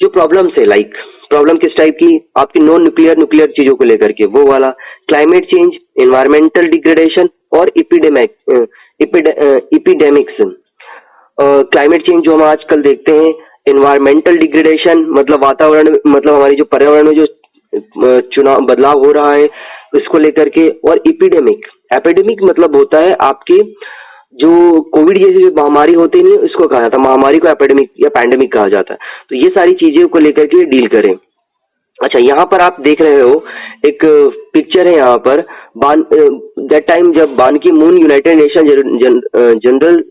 Speaker 2: जो प्रॉब्लम्स है, लाइक प्रॉब्लम किस टाइप की? आपकी नॉन न्यूक्लियर चीजों को लेकर के, वो वाला। क्लाइमेट चेंज, एनवायरमेंटल डिग्रेडेशन और इपिडेमिक्स। क्लाइमेट चेंज जो हम आजकल देखते हैं, एनवायरमेंटल डिग्रेडेशन मतलब वातावरण, मतलब हमारी जो पर्यावरण में जो बदलाव हो रहा है इसको लेकर के, और एपिडेमिक मतलब होता है आपके जो कोविड जैसी जो महामारी होती नहीं, इसको कहा जाता है महामारी को एपिडेमिक या पैंडेमिक कहा जाता है। तो ये सारी चीजों को लेकर के डील करें। अच्छा, यहाँ पर आप देख रहे हो एक पिक्चर है यहाँ पर, दैट टाइम जब बान की moon United nation general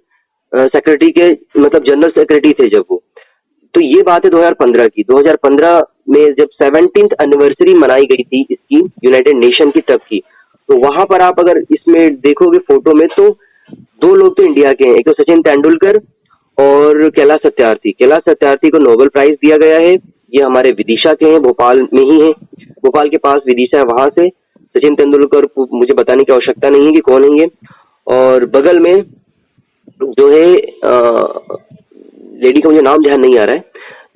Speaker 2: secretary के मतलब जनरल सेक्रेटरी थे जब वो, तो ये बात है 2015 की। 2015 में जब 17th एनिवर्सरी मनाई गई थी इसकी यूनाइटेड नेशन की तब की, तो वहां पर आप अगर इसमें देखोगे फोटो में तो 2 लोग तो इंडिया के हैं, एक तो सचिन तेंदुलकर और कैलाश सत्यार्थी को नोबेल प्राइज दिया गया है। ये हमारे विदिशा के हैं, भोपाल में ही है, भोपाल के पास विदिशा है, वहां से। सचिन तेंदुलकर को मुझे बताने की आवश्यकता नहीं है कि कौन है ये। और बगल में जो है लेडी का मुझे नाम ध्यान नहीं आ रहा है,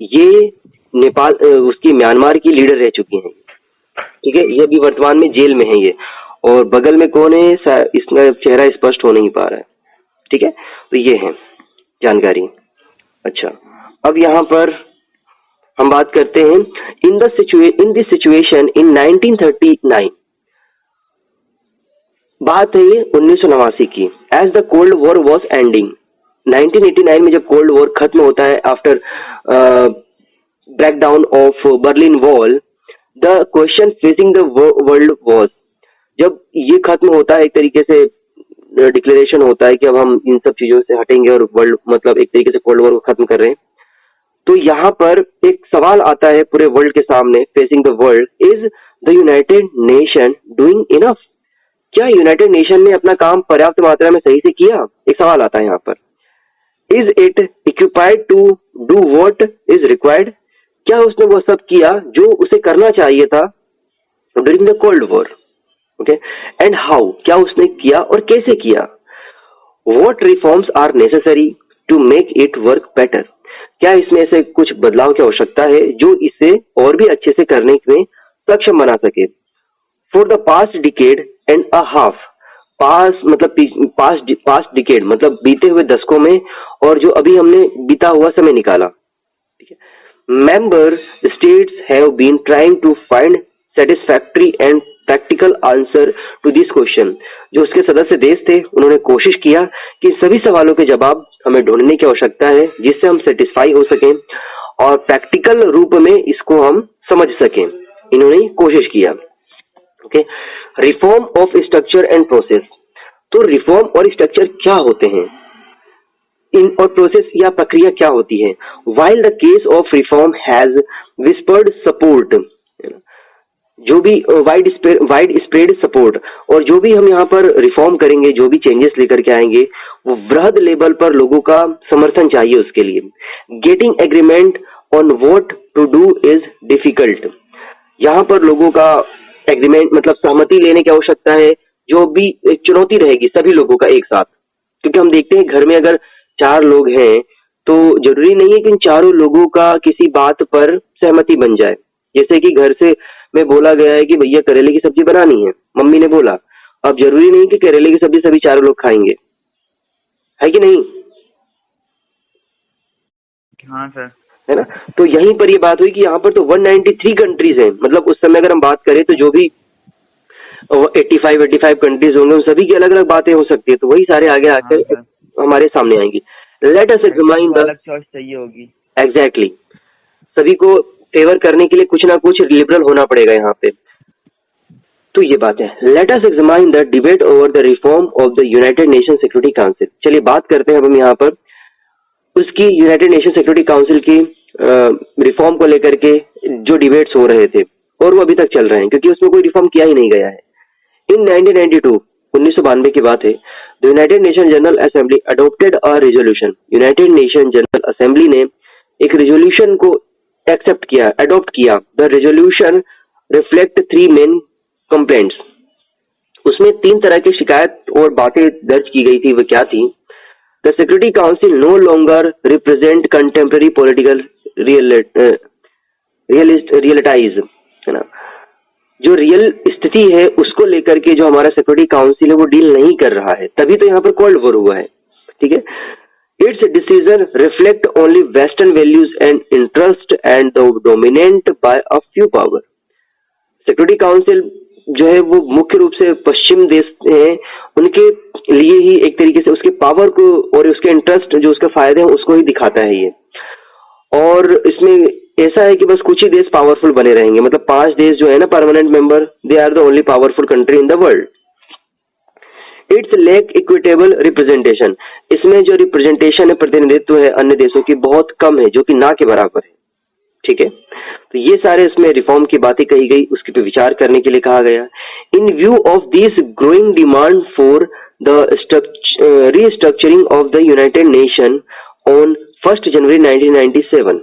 Speaker 2: ये नेपाल उसकी म्यांमार की लीडर रह चुकी हैं, ठीक है। ये अभी वर्तमान में जेल में है ये। और बगल में कौन है इसका चेहरा स्पष्ट हो नहीं पा रहा है, ठीक है। तो ये है जानकारी। अच्छा, अब यहाँ पर हम बात करते हैं इन दिस सिचुएशन इन 1939। बात है 1989 की। As the cold war was ending, 1989 में जब कोल्ड वॉर खत्म होता है after breakdown of Berlin wall, the question facing the world was, जब ये खत्म होता है एक तरीके से डिक्लेरेशन होता है कि अब हम इन सब चीजों से हटेंगे और वर्ल्ड मतलब एक तरीके से कोल्ड वॉर को खत्म कर रहे हैं, तो यहाँ पर एक सवाल आता है पूरे वर्ल्ड के सामने, facing the world, is the United nation doing enough? क्या यूनाइटेड नेशन ने अपना काम पर्याप्त मात्रा में सही से किया? एक सवाल आता है यहाँ पर। Is it equipped to do what is required? क्या उसने वो सब किया जो उसे करना चाहिए था during the cold war? Okay, and how, क्या उसने किया और कैसे किया? What reforms are necessary to make it work better? क्या इसमें से कुछ बदलाव की आवश्यकता है जो इसे और भी अच्छे से करने में सक्षम बना सके? For the past decade and a half, past decade मतलब बीते हुए दशकों में, और जो अभी हमने बीता हुआ समय निकाला, ठीक है। Member states have been trying to find satisfactory and practical answer to this question. जो उसके सदस्य देश थे उन्होंने कोशिश किया कि सभी सवालों के जवाब हमें ढूंढने की आवश्यकता है जिससे हम सेटिस्फाई हो सकें और प्रैक्टिकल रूप में इसको हम समझ सकें। इन्होंने कोशिश किया। Okay, reform of structure and process. तो रिफॉर्म और स्ट्रक्चर क्या होते हैं इन और प्रोसेस या प्रक्रिया क्या होती है? While the case of reform has whispered support, जो भी वाइड स्प्रेड सपोर्ट, और जो भी हम यहाँ पर रिफॉर्म करेंगे, जो भी चेंजेस लेकर के आएंगे, वो वृहद लेवल पर लोगों का समर्थन चाहिए उसके लिए। Getting agreement on what to do is difficult. यहाँ पर लोगों का एग्रीमेंट मतलब सहमति लेने की आवश्यकता है, जो भी एक चुनौती रहेगी सभी लोगों का एक साथ, क्योंकि हम देखते हैं घर में अगर 4 लोग हैं, तो जरूरी नहीं है कि इन चारों लोगों का किसी बात पर सहमति बन जाए। जैसे कि घर से में बोला गया है कि भैया करेले की सब्जी बनानी है, मम्मी ने बोला, अब जरूरी नहीं कि करेले की सब्जी सभी चारों लोग खाएंगे, है कि नहीं?
Speaker 3: हाँ सर।
Speaker 2: है ना? तो यहीं पर ये बात हुई कि यहाँ पर तो 193 कंट्रीज हैं, मतलब उस समय अगर हम बात करें तो जो भी 85 कंट्रीज होंगे उन सभी की अलग अलग बातें हो सकती है, तो वही सारे आगे आकर
Speaker 3: सर।
Speaker 2: हमारे सामने आएंगी। लेट अस एग्जामाइन द
Speaker 3: अलग चॉइस चाहिए होगी।
Speaker 2: एग्जैक्टली, सभी को फेवर करने के लिए कुछ ना कुछ लिबरल होना पड़ेगा यहाँ पे। तो ये बात है। Let us examine the debate over the reform of the United Nation Security council. चलिए बात करते हैं अब हम यहाँ पर उसकी यूनाइटेड नेशन सिक्योरिटी काउंसिल की रिफॉर्म को लेकर के जो डिबेट्स हो रहे थे और वो अभी तक चल रहे हैं, क्योंकि उसमें कोई रिफॉर्म किया ही नहीं गया है। इन 1992 1992 की बात है, the United nation general assembly adopted a resolution. United nation general assembly ने एक रेजोल्यूशन को एक्सेप्ट किया, अडॉप्ट किया। The resolution reflect 3 main complaints. उसमें 3 तरह की शिकायत और बातें दर्ज की गई थी। वो क्या थी? The security Council no longer represent contemporary political realities, है ना, जो रियल स्थिति है उसको लेकर के जो हमारा सिक्योरिटी काउंसिल है वो डील नहीं कर रहा है, तभी तो यहाँ पर कोल्ड वॉर हुआ है। ठीक है, its decision reflect only western values and interest and the dominant by a few power. Security council जो है वो मुख्य रूप से पश्चिम देश हैं, उनके लिए ही एक तरीके से उसके पावर को और उसके इंटरेस्ट जो उसके फायदे हैं उसको ही दिखाता है ये। और इसमें ऐसा है कि बस कुछ ही देश पावरफुल बने रहेंगे, मतलब 5 देश जो है ना permanent member, they are the only powerful country in the world. Its lack equitable representation. इसमें जो रिप्रेजेंटेशन है, प्रतिनिधित्व है अन्य देशों की बहुत कम है, जो कि ना के बराबर है। ठीक है, तो ये सारे इसमें रिफॉर्म की बातें कही गई, उसके पे विचार करने के लिए कहा गया। इन view of this growing demand for the restructuring of the United nation on 1 जनवरी 1997,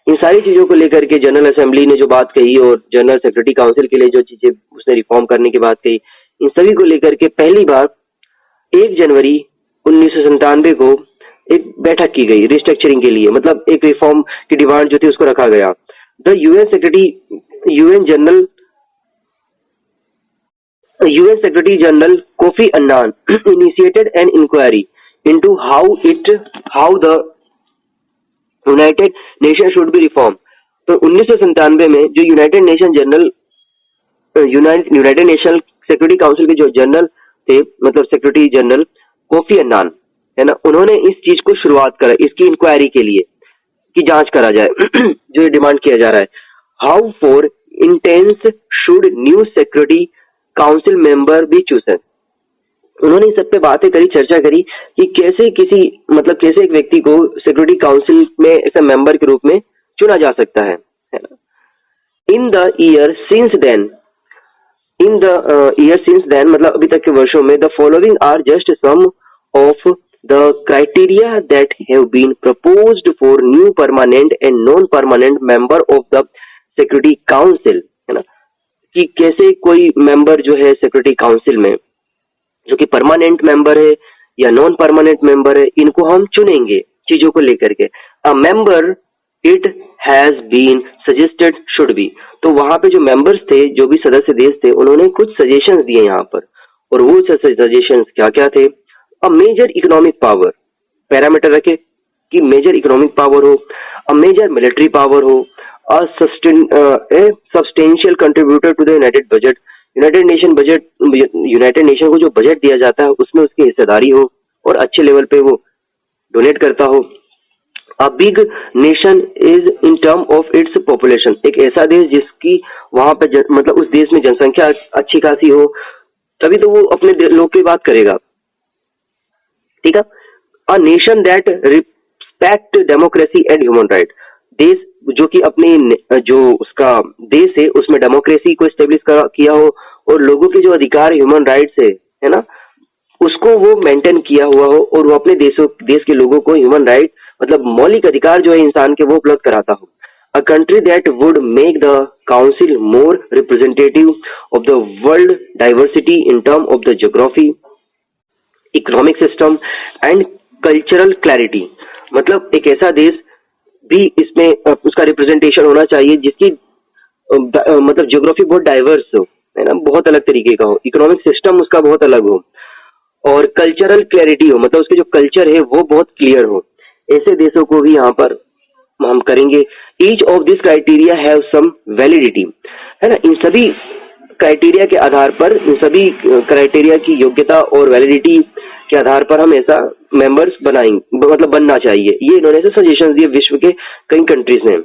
Speaker 2: इन सारी चीजों को लेकर के जनरल असेंबली ने जो बात कही और जनरल सेक्रेटरी काउंसिल के लिए जो चीजें उसने रिफॉर्म करने की बात कही, इन सभी को लेकर के पहली बार 1 जनवरी 1997 को एक बैठक की गई रिस्ट्रक्चरिंग के लिए, मतलब एक रिफॉर्म की डिमांड जो थी उसको रखा गया। The UN secretary general Kofi Annan initiated an inquiry into how the United Nation should be reform. तो 1997 में जो यूनाइटेड नेशन सिक्योरिटी काउंसिल के जो जनरल थे, मतलब सेक्रेटरी जनरल कोफी अन्नान, है ना, उन्होंने इस चीज को शुरुआत करा, इसकी इंक्वायरी के लिए कि जांच करा जाए जो डिमांड किया जा रहा है। How for instance should new security council member be chosen. उन्होंने इस सब पे बातें करी, चर्चा करी कि कैसे कैसे एक व्यक्ति को सिक्योरिटी काउंसिल में ऐसे मेंबर के रूप में चुना जा सकता है ना। In the year since then मतलब अभी तक के वर्षों में, the following are just some of the criteria that have been proposed for new permanent and non permanent member of the security council, है ना, कि कैसे कोई मेंबर जो है सिक्योरिटी काउंसिल में जो कि परमानेंट मेंबर है या नॉन परमानेंट मेंबर है, इनको हम चुनेंगे चीजों को लेकर के। A member it has been suggested should be. तो वहां पे जो मेंबर्स थे, जो भी सदस्य देश थे, उन्होंने कुछ सजेशंस दिए यहाँ पर, और वो सजेशंस क्या क्या थे? A major economic power, parameter रखे कि मेजर इकोनॉमिक पावर हो, अ मेजर मिलिट्री पावर हो, a substantial contributor to the united budget. United nation को जो बजट दिया जाता है उसमें उसकी हिस्सेदारी हो और अच्छे लेवल पे वो डोनेट करता हो। A big nation is in term of its population, एक ऐसा देश जिसकी वहां पे मतलब उस देश में जनसंख्या अच्छी खासी हो, तभी तो वो अपने लोग की बात करेगा। ठीक है। A nation that respect democracy and human right, देश जो कि अपने जो उसका देश है उसमें डेमोक्रेसी को स्टेब्लिश किया हो और लोगों के जो अधिकार ह्यूमन राइट्स है ना, उसको वो मेंटेन किया हुआ हो, और वो अपने देश के लोगों को ह्यूमन राइट मतलब मौलिक अधिकार जो है इंसान के वो उपलब्ध कराता हो। A country that would make the council more representative of the world diversity in term of the geography, economic system and cultural clarity, मतलब एक ऐसा देश भी इसमें उसका रिप्रेजेंटेशन होना चाहिए जिसकी मतलब ज्योग्राफी बहुत डाइवर्स हो, है ना, बहुत अलग तरीके का हो, इकोनॉमिक सिस्टम उसका बहुत अलग हो, और कल्चरल क्लैरिटी हो, मतलब उसके जो कल्चर है वो बहुत क्लियर हो। ऐसे देशों को भी यहाँ पर हम करेंगे। Each of this criteria have some validity, है ना, इन सभी क्राइटेरिया के आधार पर, इन सभी क्राइटेरिया की योग्यता और वैलिडिटी के आधार पर हम ऐसा मेंबर्स बनाएंगे, मतलब बनना चाहिए। ये इन्होंने से सजेशन दिए विश्व के कई कंट्रीज ने।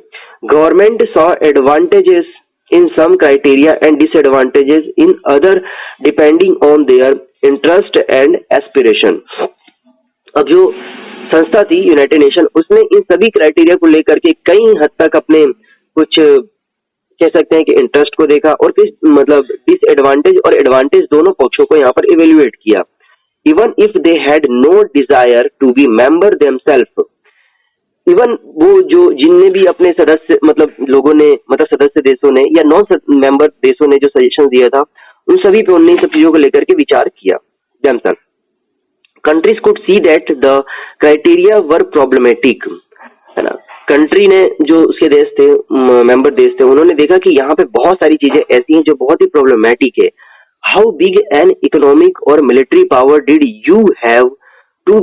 Speaker 2: Government saw advantages in some criteria and disadvantages in other depending on their interest and aspiration. अब जो संस्था थी यूनाइटेड नेशन, उसने इन सभी क्राइटेरिया को लेकर के कई हद तक अपने कुछ कह सकते हैं कि इंटरेस्ट को देखा, और किस मतलब डिसएडवांटेज और एडवांटेज दोनों पक्षों को यहाँ पर इवेल्युएट किया। Even if they had no desire to be member themself, even वो जो जिनने भी अपने सदस्य मतलब लोगों ने मतलब सदस्य देशों ने या नॉन मेंबर देशों ने जो सजेशन दिया था, उन सभी पे उनने सब चीजों को लेकर के विचार किया themself. Countries could see that the criteria were problematic, है ना, कंट्री ने जो उसके देश थे मेंबर देश थे, उन्होंने देखा कि यहाँ पे बहुत सारी चीजें ऐसी हैं जो बहुत ही प्रॉब्लमेटिक है। हाउ बिग एन इकोनॉमिक और military power did you have to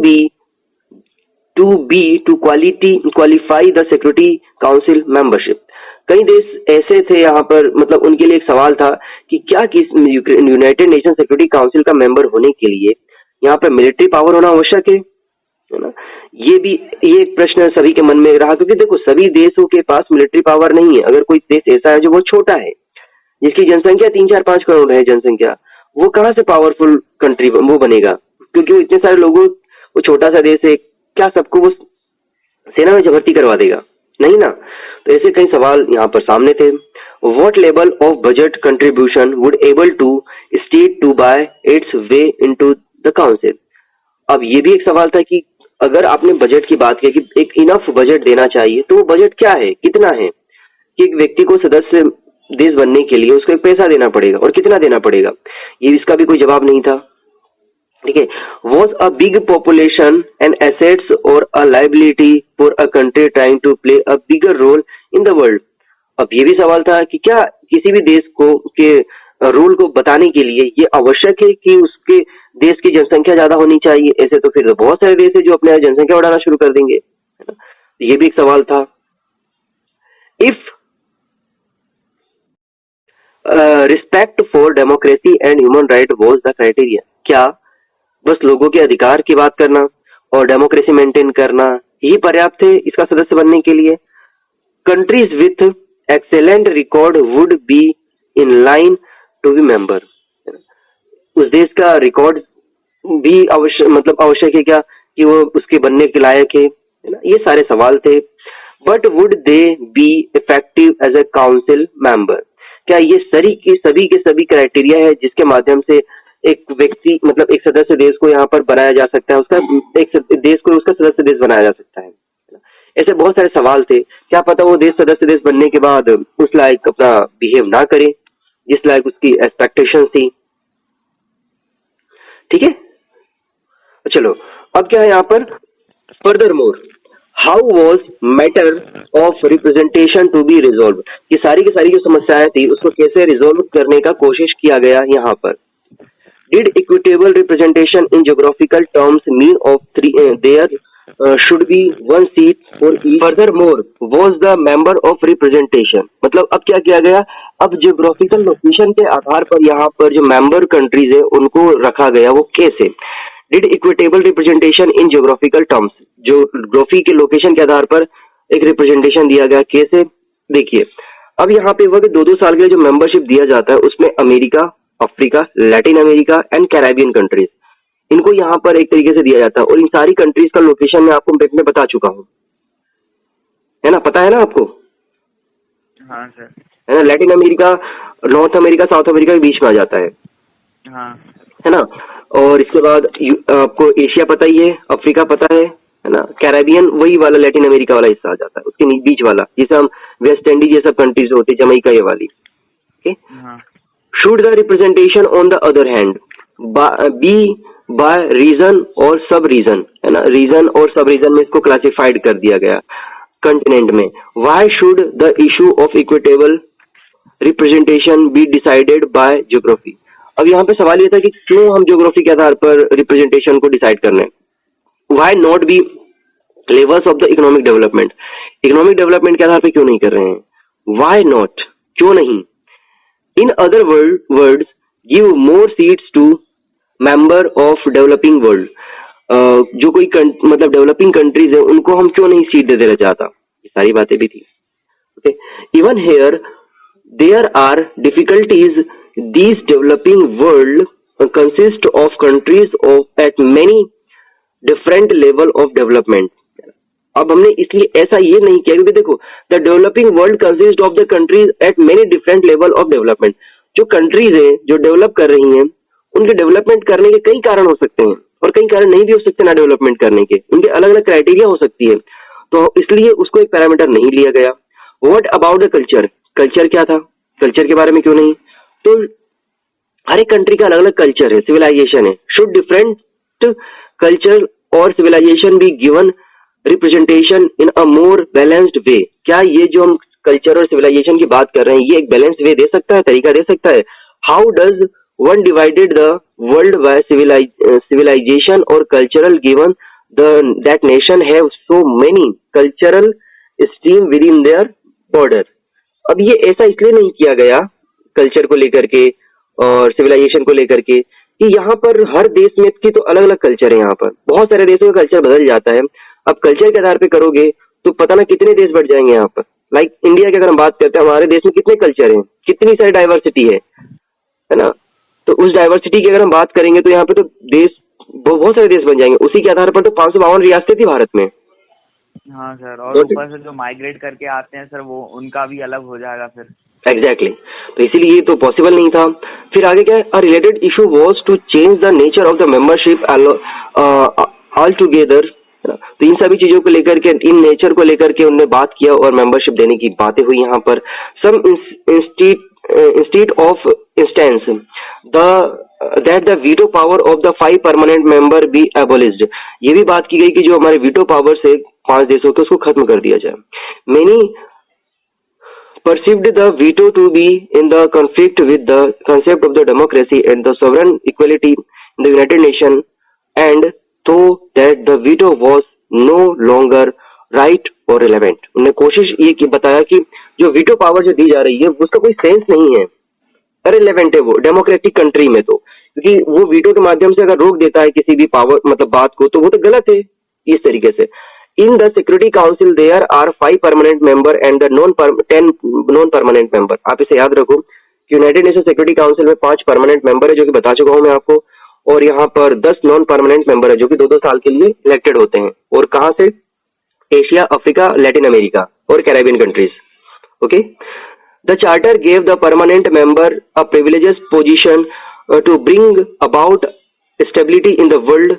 Speaker 2: qualify the security council membership. कई देश ऐसे थे यहाँ पर, मतलब उनके लिए एक सवाल था कि क्या यूनाइटेड नेशन सिक्योरिटी काउंसिल का मेंबर होने के लिए यहाँ पे मिलिट्री पावर होना आवश्यक है ना। ये एक प्रश्न सभी के मन में रहा, क्योंकि देखो सभी देशों के पास मिलिट्री पावर नहीं है। अगर कोई देश ऐसा है जो बहुत छोटा है, जिसकी जनसंख्या 3-4-5 करोड़ है जनसंख्या, वो कहाँ से पावरफुल कंट्री वो बनेगा, क्योंकि वो इतने सारे लोगों, वो छोटा सा देश है, क्या सबको वो सेना में भर्ती करवा देगा? नहीं ना। तो ऐसे कई सवाल यहाँ पर सामने थे। What level of budget contribution would able to state to buy its way into the council? अब ये भी एक सवाल था कि अगर आपने बजट की बात की कि एक इनफ बजट देना चाहिए, तो वो बजट क्या है, कितना है, कि एक व्यक्ति को सदस्य देश बनने के लिए उसको एक पैसा देना पड़ेगा और कितना देना पड़ेगा, ये इसका भी कोई जवाब नहीं था। ठीक है, was a big population and assets और a liability for a country trying to play a bigger role in the world. अब ये भी सवाल था कि क्या किसी भी देश को के रोल को बताने के लिए ये आवश्यक है कि उसके देश की जनसंख्या ज्यादा होनी चाहिए? ऐसे तो फिर बहुत सारे देश है जो अपने जनसंख्या बढ़ाना शुरू कर देंगे, है ना। ये भी एक सवाल था। If respect for democracy and human right was the criteria, क्या बस लोगों के अधिकार की बात करना और डेमोक्रेसी मेंटेन करना ही पर्याप्त है इसका सदस्य बनने के लिए? Countries with excellent record would be in line to be member. उस देश का रिकॉर्ड भी आवश्यक है क्या कि वो उसके बनने के लायक है ना? ये सारे सवाल थे। But would they be effective as a council member? क्या ये सभी के सभी क्राइटेरिया है जिसके माध्यम से एक व्यक्ति मतलब एक सदस्य देश को यहाँ पर बनाया जा सकता है, उसका एक देश को उसका सदस्य देश बनाया जा सकता है? ऐसे बहुत सारे सवाल थे। क्या पता वो देश सदस्य देश बनने के बाद उस लायक अपना बिहेव ना करे जिस लायक उसकी एक्सपेक्टेशन थी। ठीक है, चलो अब क्या है यहाँ पर, furthermore how was matter of representation to be resolve? ये सारी की सारी जो समस्याएं थी उसको कैसे रिजोल्व करने का कोशिश किया गया यहाँ पर। Did equitable representation in geographical terms mean of their should be one seat for each. Furthermore, was the member of representation, मतलब अब क्या किया गया, अब जियोग्राफिकल लोकेशन के आधार पर यहाँ पर जो मेंबर कंट्रीज है उनको रखा गया, वो कैसे? Did equitable representation in geographical terms, geography के लोकेशन के आधार पर एक रिप्रेजेंटेशन दिया गया, कैसे? देखिए अब यहाँ पे वह 2-2 साल के लिए जो मेंबरशिप दिया जाता है उसमें America, Africa, Latin America and Caribbean countries, इनको यहाँ पर एक तरीके से दिया जाता है। और इन सारी कंट्रीज का लोकेशन मैं आपको में बता चुका हूँ, है ना, पता है ना आपको?
Speaker 3: हाँ सर।
Speaker 2: है ना, Latin America, north America, south America के बीच में आ जाता है।
Speaker 3: हाँ।
Speaker 2: है ना, और इसके बाद आपको एशिया पता ही है, अफ्रीका पता है ना, कैरेबियन वही वाला लैटिन अमेरिका वाला हिस्सा आ जाता है, उसके बीच वाला जिसे हम वेस्ट इंडीज ये सब कंट्रीज होती है, जमैका ये वाली। Okay, should the representation on the other hand be by region और सब रीजन, है ना, रीजन और सब रीजन में इसको क्लासिफाइड कर दिया गया कंटिनेंट में. Why should the issue of equitable representation be decided by geography. अब यहाँ पे सवाल ये था कि क्यों हम ज्योग्राफी के आधार पर रिप्रेजेंटेशन को डिसाइड कर रहे हैं. Why not be levels of the economic development. Economic development के आधार पर क्यों नहीं कर रहे हैं. व्हाई नॉट, क्यों नहीं. In other words give more seats to member of developing world. जो कोई मतलब डेवलपिंग कंट्रीज है उनको हम क्यों नहीं सीट दे देना चाहता. ये सारी बातें भी थी. Okay, even here there are difficulties. These developing world consist of countries at many different level of development. अब हमने इसलिए ऐसा ये नहीं किया क्योंकि देखो the developing world consist of the countries at many different level of development. जो कंट्रीज हैं जो डेवलप कर रही हैं उनके डेवलपमेंट करने के कई कारण हो सकते हैं और कई कारण नहीं भी हो सकते ना डेवलपमेंट करने के. उनके अलग अलग क्राइटेरिया हो सकती है, तो इसलिए उसको एक पैरामीटर नहीं लिया गया. What about the culture. Culture क्या था, कल्चर के बारे में क्यों नहीं. तो हर एक कंट्री का अलग अलग कल्चर है, सिविलाइजेशन है. शुड डिफरेंट कल्चर और civilization be given representation in a more balanced way. क्या ये जो हम कल्चर और सिविलाइजेशन की बात कर रहे हैं ये एक बैलेंस्ड वे दे सकता है, तरीका दे सकता है. How does one divided the world by civilisation और cultural given that nation have so many cultural stream within their border. अब ये ऐसा इसलिए नहीं किया गया कल्चर को लेकर के और सिविलाइजेशन को लेकर के कि यहाँ पर हर देश में की तो अलग अलग कल्चर है. यहाँ पर बहुत सारे देशों का कल्चर बदल जाता है. अब कल्चर के आधार पे करोगे तो पता ना कितने देश बढ़ जाएंगे यहाँ पर. लाइक इंडिया की अगर हम बात करते हैं, हमारे देश में कितने कल्चर हैं, कितनी सारी डाइवर्सिटी है ना. तो उस डाइवर्सिटी की अगर हम बात करेंगे तो यहाँ पे तो देश बहुत सारे देश बन जाएंगे. उसी के आधार पर तो 552 रियासतें थी भारत में.
Speaker 3: हाँ सर, और ऊपर से जो माइग्रेट करके आते हैं सर वो उनका भी अलग हो जाएगा फिर.
Speaker 2: एग्जैक्टली तो इसीलिए तो पॉसिबल नहीं था. फिर आगे क्या है, a related issue was to change the nature of the membership all together. तो इन सभी चीजों को लेकर के, इन नेचर को लेकर के उन्होंने बात किया और मेंबरशिप देने की बातें हुई यहाँ पर. Some instead of instance that the veto power of the 5 permanent member be abolished. ये भी बात की गई कि जो हमारे वीटो पावर से 5 देशों के उसको खत्म कर दिया जाए. Many perceived the veto to be in the conflict with the concept of the democracy and the sovereign equality in the United Nations, and though that the veto was no longer right or relevant. उन्होंने कोशिश ये की बताया कि जो veto power जो दी जा रही है उसका कोई सेंस नहीं है, irrelevant है वो डेमोक्रेटिक कंट्री में. तो क्योंकि वो वीटो के माध्यम से अगर रोक देता है किसी भी पावर मतलब बात को तो वो तो गलत है इस तरीके से. In the Security Council there are 5 permanent member and the 10 non-permanent member. आप इसे याद रखो कि यूनाइटेड नेशन सिक्योरिटी काउंसिल में 5 परमानेंट मेंबर है जो कि बता चुका हूं मैं आपको, और यहाँ पर 10 नॉन परमानेंट मेंबर है जो कि 2-2 साल के लिए इलेक्टेड होते हैं. और कहाँ से, एशिया, अफ्रीका, लैटिन अमेरिका और Caribbean countries. Okay, the charter gave the permanent member a privileges position to bring about stability in the world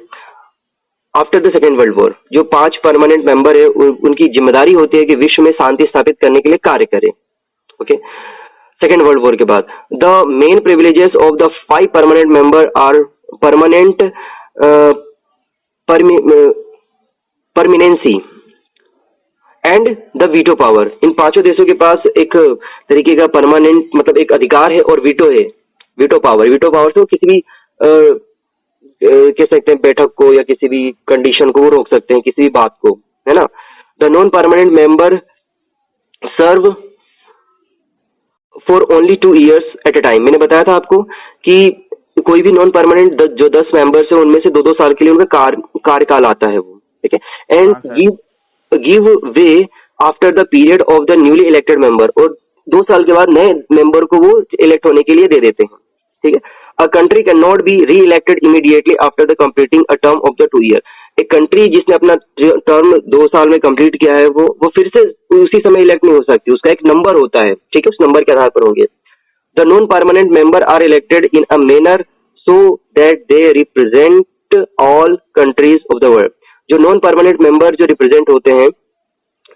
Speaker 2: after the second world war. जो 5 परमानेंट मेंबर है उनकी जिम्मेदारी होती है कि विश्व में शांति स्थापित करने के लिए कार्य करें. ओके, सेकेंड वर्ल्ड वॉर के बाद the main privileges of the 5 permanent member are permanent permanency and the veto power. इन 5 देशों के पास एक तरीके का परमानेंट मतलब एक अधिकार है और वीटो है, वीटो पावर. वीटो पावर से वो किसी भी कह सकते हैं बैठक को या किसी भी कंडीशन को वो रोक सकते हैं, किसी भी बात को, है ना. The non permanent member serve for only 2 years at a time. मैंने बताया था आपको कि कोई भी नॉन परमानेंट जो 10 मेंबर्स है उनमें से 2-2 साल के लिए उनका कार्यकाल आता है वो. ठीक है, and give way after the period of the newly elected member. और 2 साल के बाद नए मेंबर को वो इलेक्ट होने के लिए दे देते हैं. ठीक है, A country cannot be re-elected immediately after the completing a term of the 2 year. एक कंट्री जिसने अपना टर्म 2 साल में कंप्लीट किया है वो फिर से उसी समय इलेक्ट नहीं हो सकती. उसका एक नंबर होता है, ठीक है, उस नंबर के आधार पर होंगे. The non permanent member are elected in a manner so that they represent all countries of the world. जो नॉन परमानेंट मेंबर जो रिप्रेजेंट होते हैं,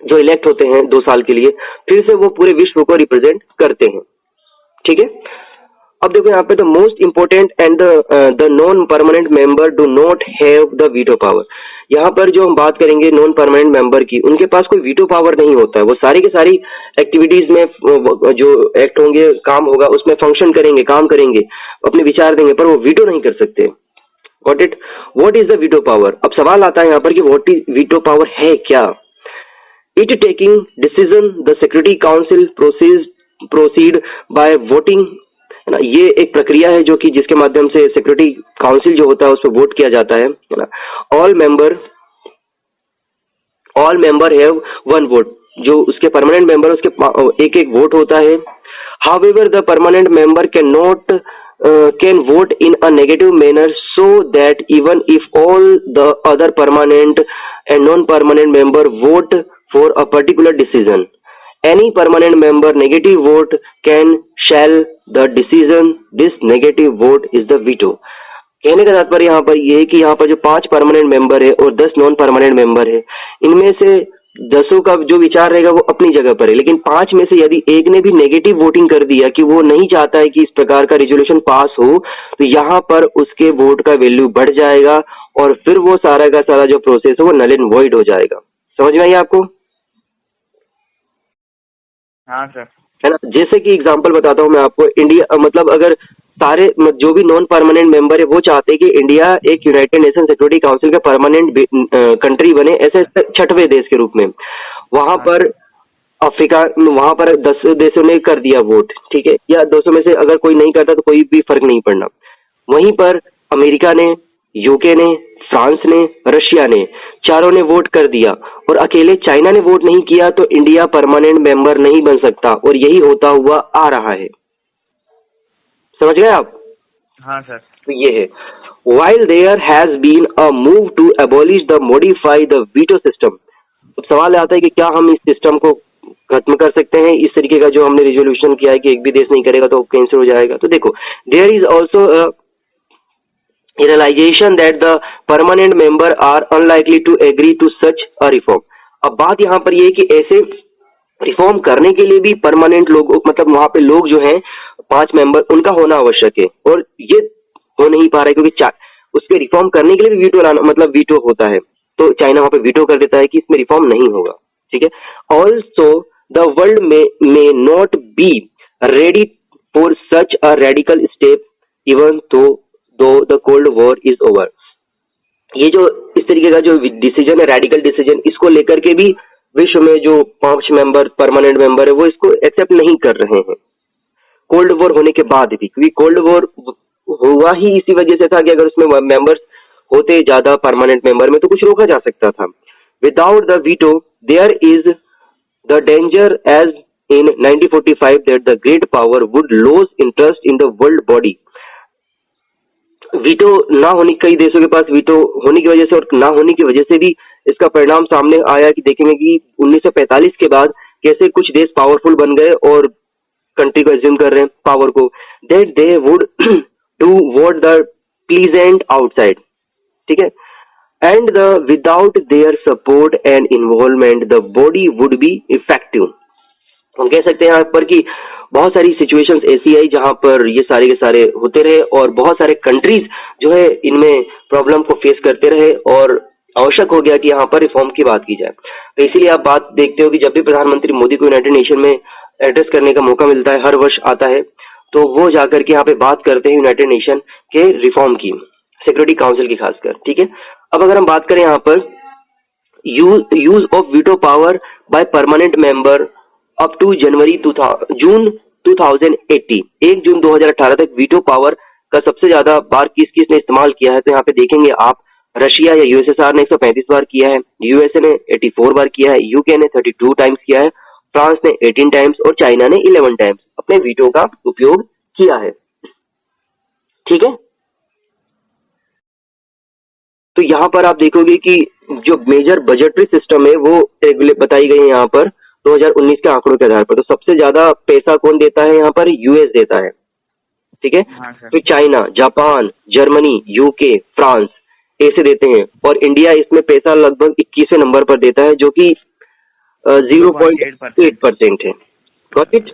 Speaker 2: जो इलेक्ट होते हैं 2 साल के लिए, फिर से वो पूरे विश्व को रिप्रेजेंट करते हैं. ठीक है, अब देखो यहाँ पे the most important and the non permanent member do not have the veto power. यहाँ पर जो हम बात करेंगे नॉन परमानेंट मेंबर की, उनके पास कोई वीटो पावर नहीं होता है। वो सारी की सारी एक्टिविटीज में जो एक्ट होंगे, काम होगा, उसमें फंक्शन करेंगे, काम करेंगे, अपने विचार देंगे, पर वो वीटो नहीं कर सकते। Got it? What is the veto power? अब सवाल आता है यहाँ पर कि व्हाट इज वीटो पावर है क्या? It taking decision the security council proceed bye voting, है ना। ये एक प्रक्रिया है जो कि जिसके माध्यम से सिक्योरिटी काउंसिल जो होता है उस पर वोट किया जाता है ना। All member have one vote, जो उसके परमानेंट मेंबर उसके एक एक वोट होता है। However the permanent member can not can vote in a negative manner, so that even if all the other permanent and non-permanent member vote for a particular decision, any permanent member negative vote can shall the decision, this negative vote is the veto। कहने का तात्पर्य यहाँ पर ये है कि यहाँ पर जो 5 परमानेंट मेंबर है और 10 नॉन परमानेंट मेंबर है, इनमें से 10 का जो विचार रहेगा वो अपनी जगह पर है, लेकिन 5 में से यदि एक ने भी नेगेटिव वोटिंग कर दिया कि वो नहीं चाहता है कि इस प्रकार का रिजोल्यूशन पास हो, तो यहाँ पर उसके वोट का वैल्यू बढ़ जाएगा और फिर वो सारा का सारा जो प्रोसेस है वो नल एंड वॉइड हो जाएगा। समझ में आई आपको?
Speaker 3: हाँ सर।
Speaker 2: है ना। जैसे कि एग्जांपल बताता हूँ मैं आपको, इंडिया मतलब अगर सारे जो भी नॉन परमानेंट मेंबर है वो चाहते हैं कि इंडिया एक यूनाइटेड नेशन सिक्योरिटी काउंसिल का परमानेंट कंट्री बने, ऐसे 6वें देश के रूप में, वहां पर अफ्रीका, वहां पर 10 देशों ने कर दिया वोट, ठीक है, या 200 में से अगर कोई नहीं करता तो कोई भी फर्क नहीं पड़ना। वहीं पर अमेरिका ने, यूके ने, फ्रांस ने, रशिया ने, चारों ने वोट कर दिया और अकेले चाइना ने वोट नहीं किया, तो इंडिया परमानेंट मेंबर नहीं बन सकता, और यही होता हुआ आ रहा है। समझ गए आप?
Speaker 3: हाँ सर।
Speaker 2: तो ये है, while there has been a move to abolish the modify the veto system। अब सवाल आता है कि क्या हम इस सिस्टम को खत्म कर सकते हैं, इस तरीके का जो हमने रिजोल्यूशन किया है कि एक भी देश नहीं करेगा तो कैंसिल हो जाएगा। तो देखो, there is also a realization that the permanent member are unlikely to agree to such a reform। अब बात यहाँ पर ये है कि ऐसे रिफॉर्म करने के लिए भी परमानेंट लोग, मतलब वहां पे लोग जो हैं 5 मेंबर, उनका होना आवश्यक है, और ये हो नहीं पा रहा है क्योंकि उसके रिफॉर्म करने के लिए भी वीटो लाना, मतलब वीटो होता है, तो चाइना वहां पे वीटो कर देता है कि इसमें रिफॉर्म नहीं होगा, ठीक है। ऑल्सो द वर्ल्ड में not be ready for such a radical step even though the cold war is over. ये जो इस तरीके का जो डिसीजन है, रेडिकल डिसीजन, इसको लेकर के भी विश्व में जो 5 मेंबर परमानेंट मेंबर है वो इसको एक्सेप्ट नहीं कर रहे हैं, कोल्ड वॉर होने के बाद भी, क्योंकि कोल्ड वॉर हुआ ही इसी वजह से था कि अगर उसमें मेंबर्स होते ज्यादा परमानेंट मेंबर में तो कुछ रोका जा सकता था। Without the veto there is the danger as in 1945 that the great power would lose interest in the world body. Veto ना होने, कई देशों के पास वीटो होने की वजह से और ना होने की वजह से भी इसका परिणाम सामने आया कि देखेंगे कि 1945 के बाद कैसे कुछ देश पावरफुल बन गए और कंट्री को एज्यूम कर रहे हैं पावर को, that they would do what the pleasant outside, ठीक है, and the without their support and involvement the body would be effective. हम कह सकते हैं यहाँ पर कि बहुत सारी सिचुएशंस ऐसी आई जहां पर ये सारे के सारे होते रहे और बहुत सारे कंट्रीज जो है इनमें प्रॉब्लम को फेस करते रहे और आवश्यक हो गया कि यहाँ पर रिफॉर्म की बात की जाए। तो इसीलिए आप बात देखते हो कि जब भी प्रधानमंत्री मोदी को यूनाइटेड नेशन में एड्रेस करने का मौका मिलता है, हर वर्ष आता है, तो वो जाकर के यहाँ पे बात करते हैं यूनाइटेड नेशन के रिफॉर्म की, सिक्योरिटी काउंसिल की खासकर, ठीक है। अब अगर हम बात करें यहाँ पर use of veto power by permanent member up to June 2080, 1 June 2018 तक वीटो पावर का सबसे ज्यादा बार किस किस ने इस्तेमाल किया है, तो यहाँ पे देखेंगे आप, रशिया या यूएसएसआर ने 135 बार किया है, यूएसए ने 84 बार किया है, यूके ने 32 टाइम्स किया है, फ्रांस ने 18 टाइम्स और चाइना ने 11 टाइम्स अपने वीटो का उपयोग किया है, ठीक है। तो यहाँ पर आप देखोगे कि जो मेजर बजटरी सिस्टम है वो बताई गई है यहाँ पर 2019 के आंकड़ों के आधार पर। तो सबसे ज्यादा पैसा कौन देता है यहाँ पर? यूएस देता है, ठीक है। तो China, Japan, Germany, UK, France ऐसे देते हैं, और इंडिया इसमें पैसा लगभग 21वें नंबर पर देता है, जो कि 0.8% है। Got it?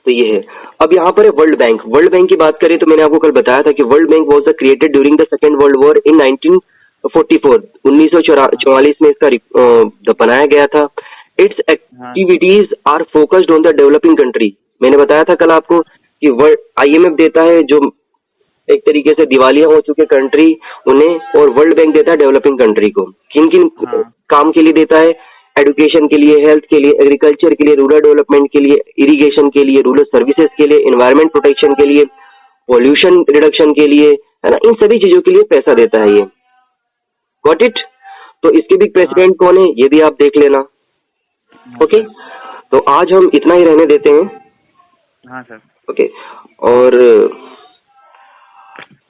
Speaker 2: तो ये है। अब यहाँ पर है वर्ल्ड बैंक। वर्ल्ड बैंक की बात करें तो मैंने आपको कल बताया था कि world bank was created during the second world war in 1944। 1944 में इसका बनाया गया था। Its activities are focused on the developing country. मैंने बताया था कल आपको कि IMF देता है जो एक तरीके से दिवालिया हो चुके कंट्री उन्हें, और वर्ल्ड बैंक देता है डेवलपिंग कंट्री को। किन किन काम के लिए देता है? एजुकेशन के लिए, हेल्थ के लिए, एग्रीकल्चर के लिए, रूरल डेवलपमेंट के लिए, इरिगेशन के लिए, रूरल सर्विसेज के लिए, एनवायरमेंट प्रोटेक्शन के लिए, पॉल्यूशन रिडक्शन के लिए, है ना, इन सभी चीजों के लिए पैसा देता है ये। Got it? तो इसके भी प्रेसिडेंट कौन है ये भी आप देख लेना। ओके, तो आज हम इतना ही रहने देते हैं।
Speaker 3: हाँ सर।
Speaker 2: ओके, और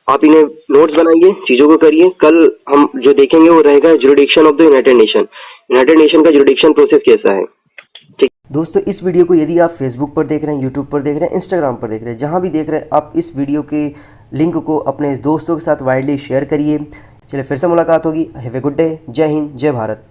Speaker 2: आप इन्हें नोट्स बनाइए, चीजों को करिए। कल हम जो देखेंगे वो रहेगा jurisdiction of the United nation. United Nation का जुरिडिक्शन प्रोसेस कैसा है। ठीक
Speaker 1: दोस्तों, इस वीडियो को यदि आप फेसबुक पर देख रहे हैं, यूट्यूब पर देख रहे हैं, इंस्टाग्राम पर देख रहे हैं, जहां भी देख रहे हैं, आप इस वीडियो के लिंक को अपने दोस्तों के साथ वाइडली शेयर करिए। चलिए फिर से मुलाकात होगी। Have a good day. जय हिंद, जय भारत।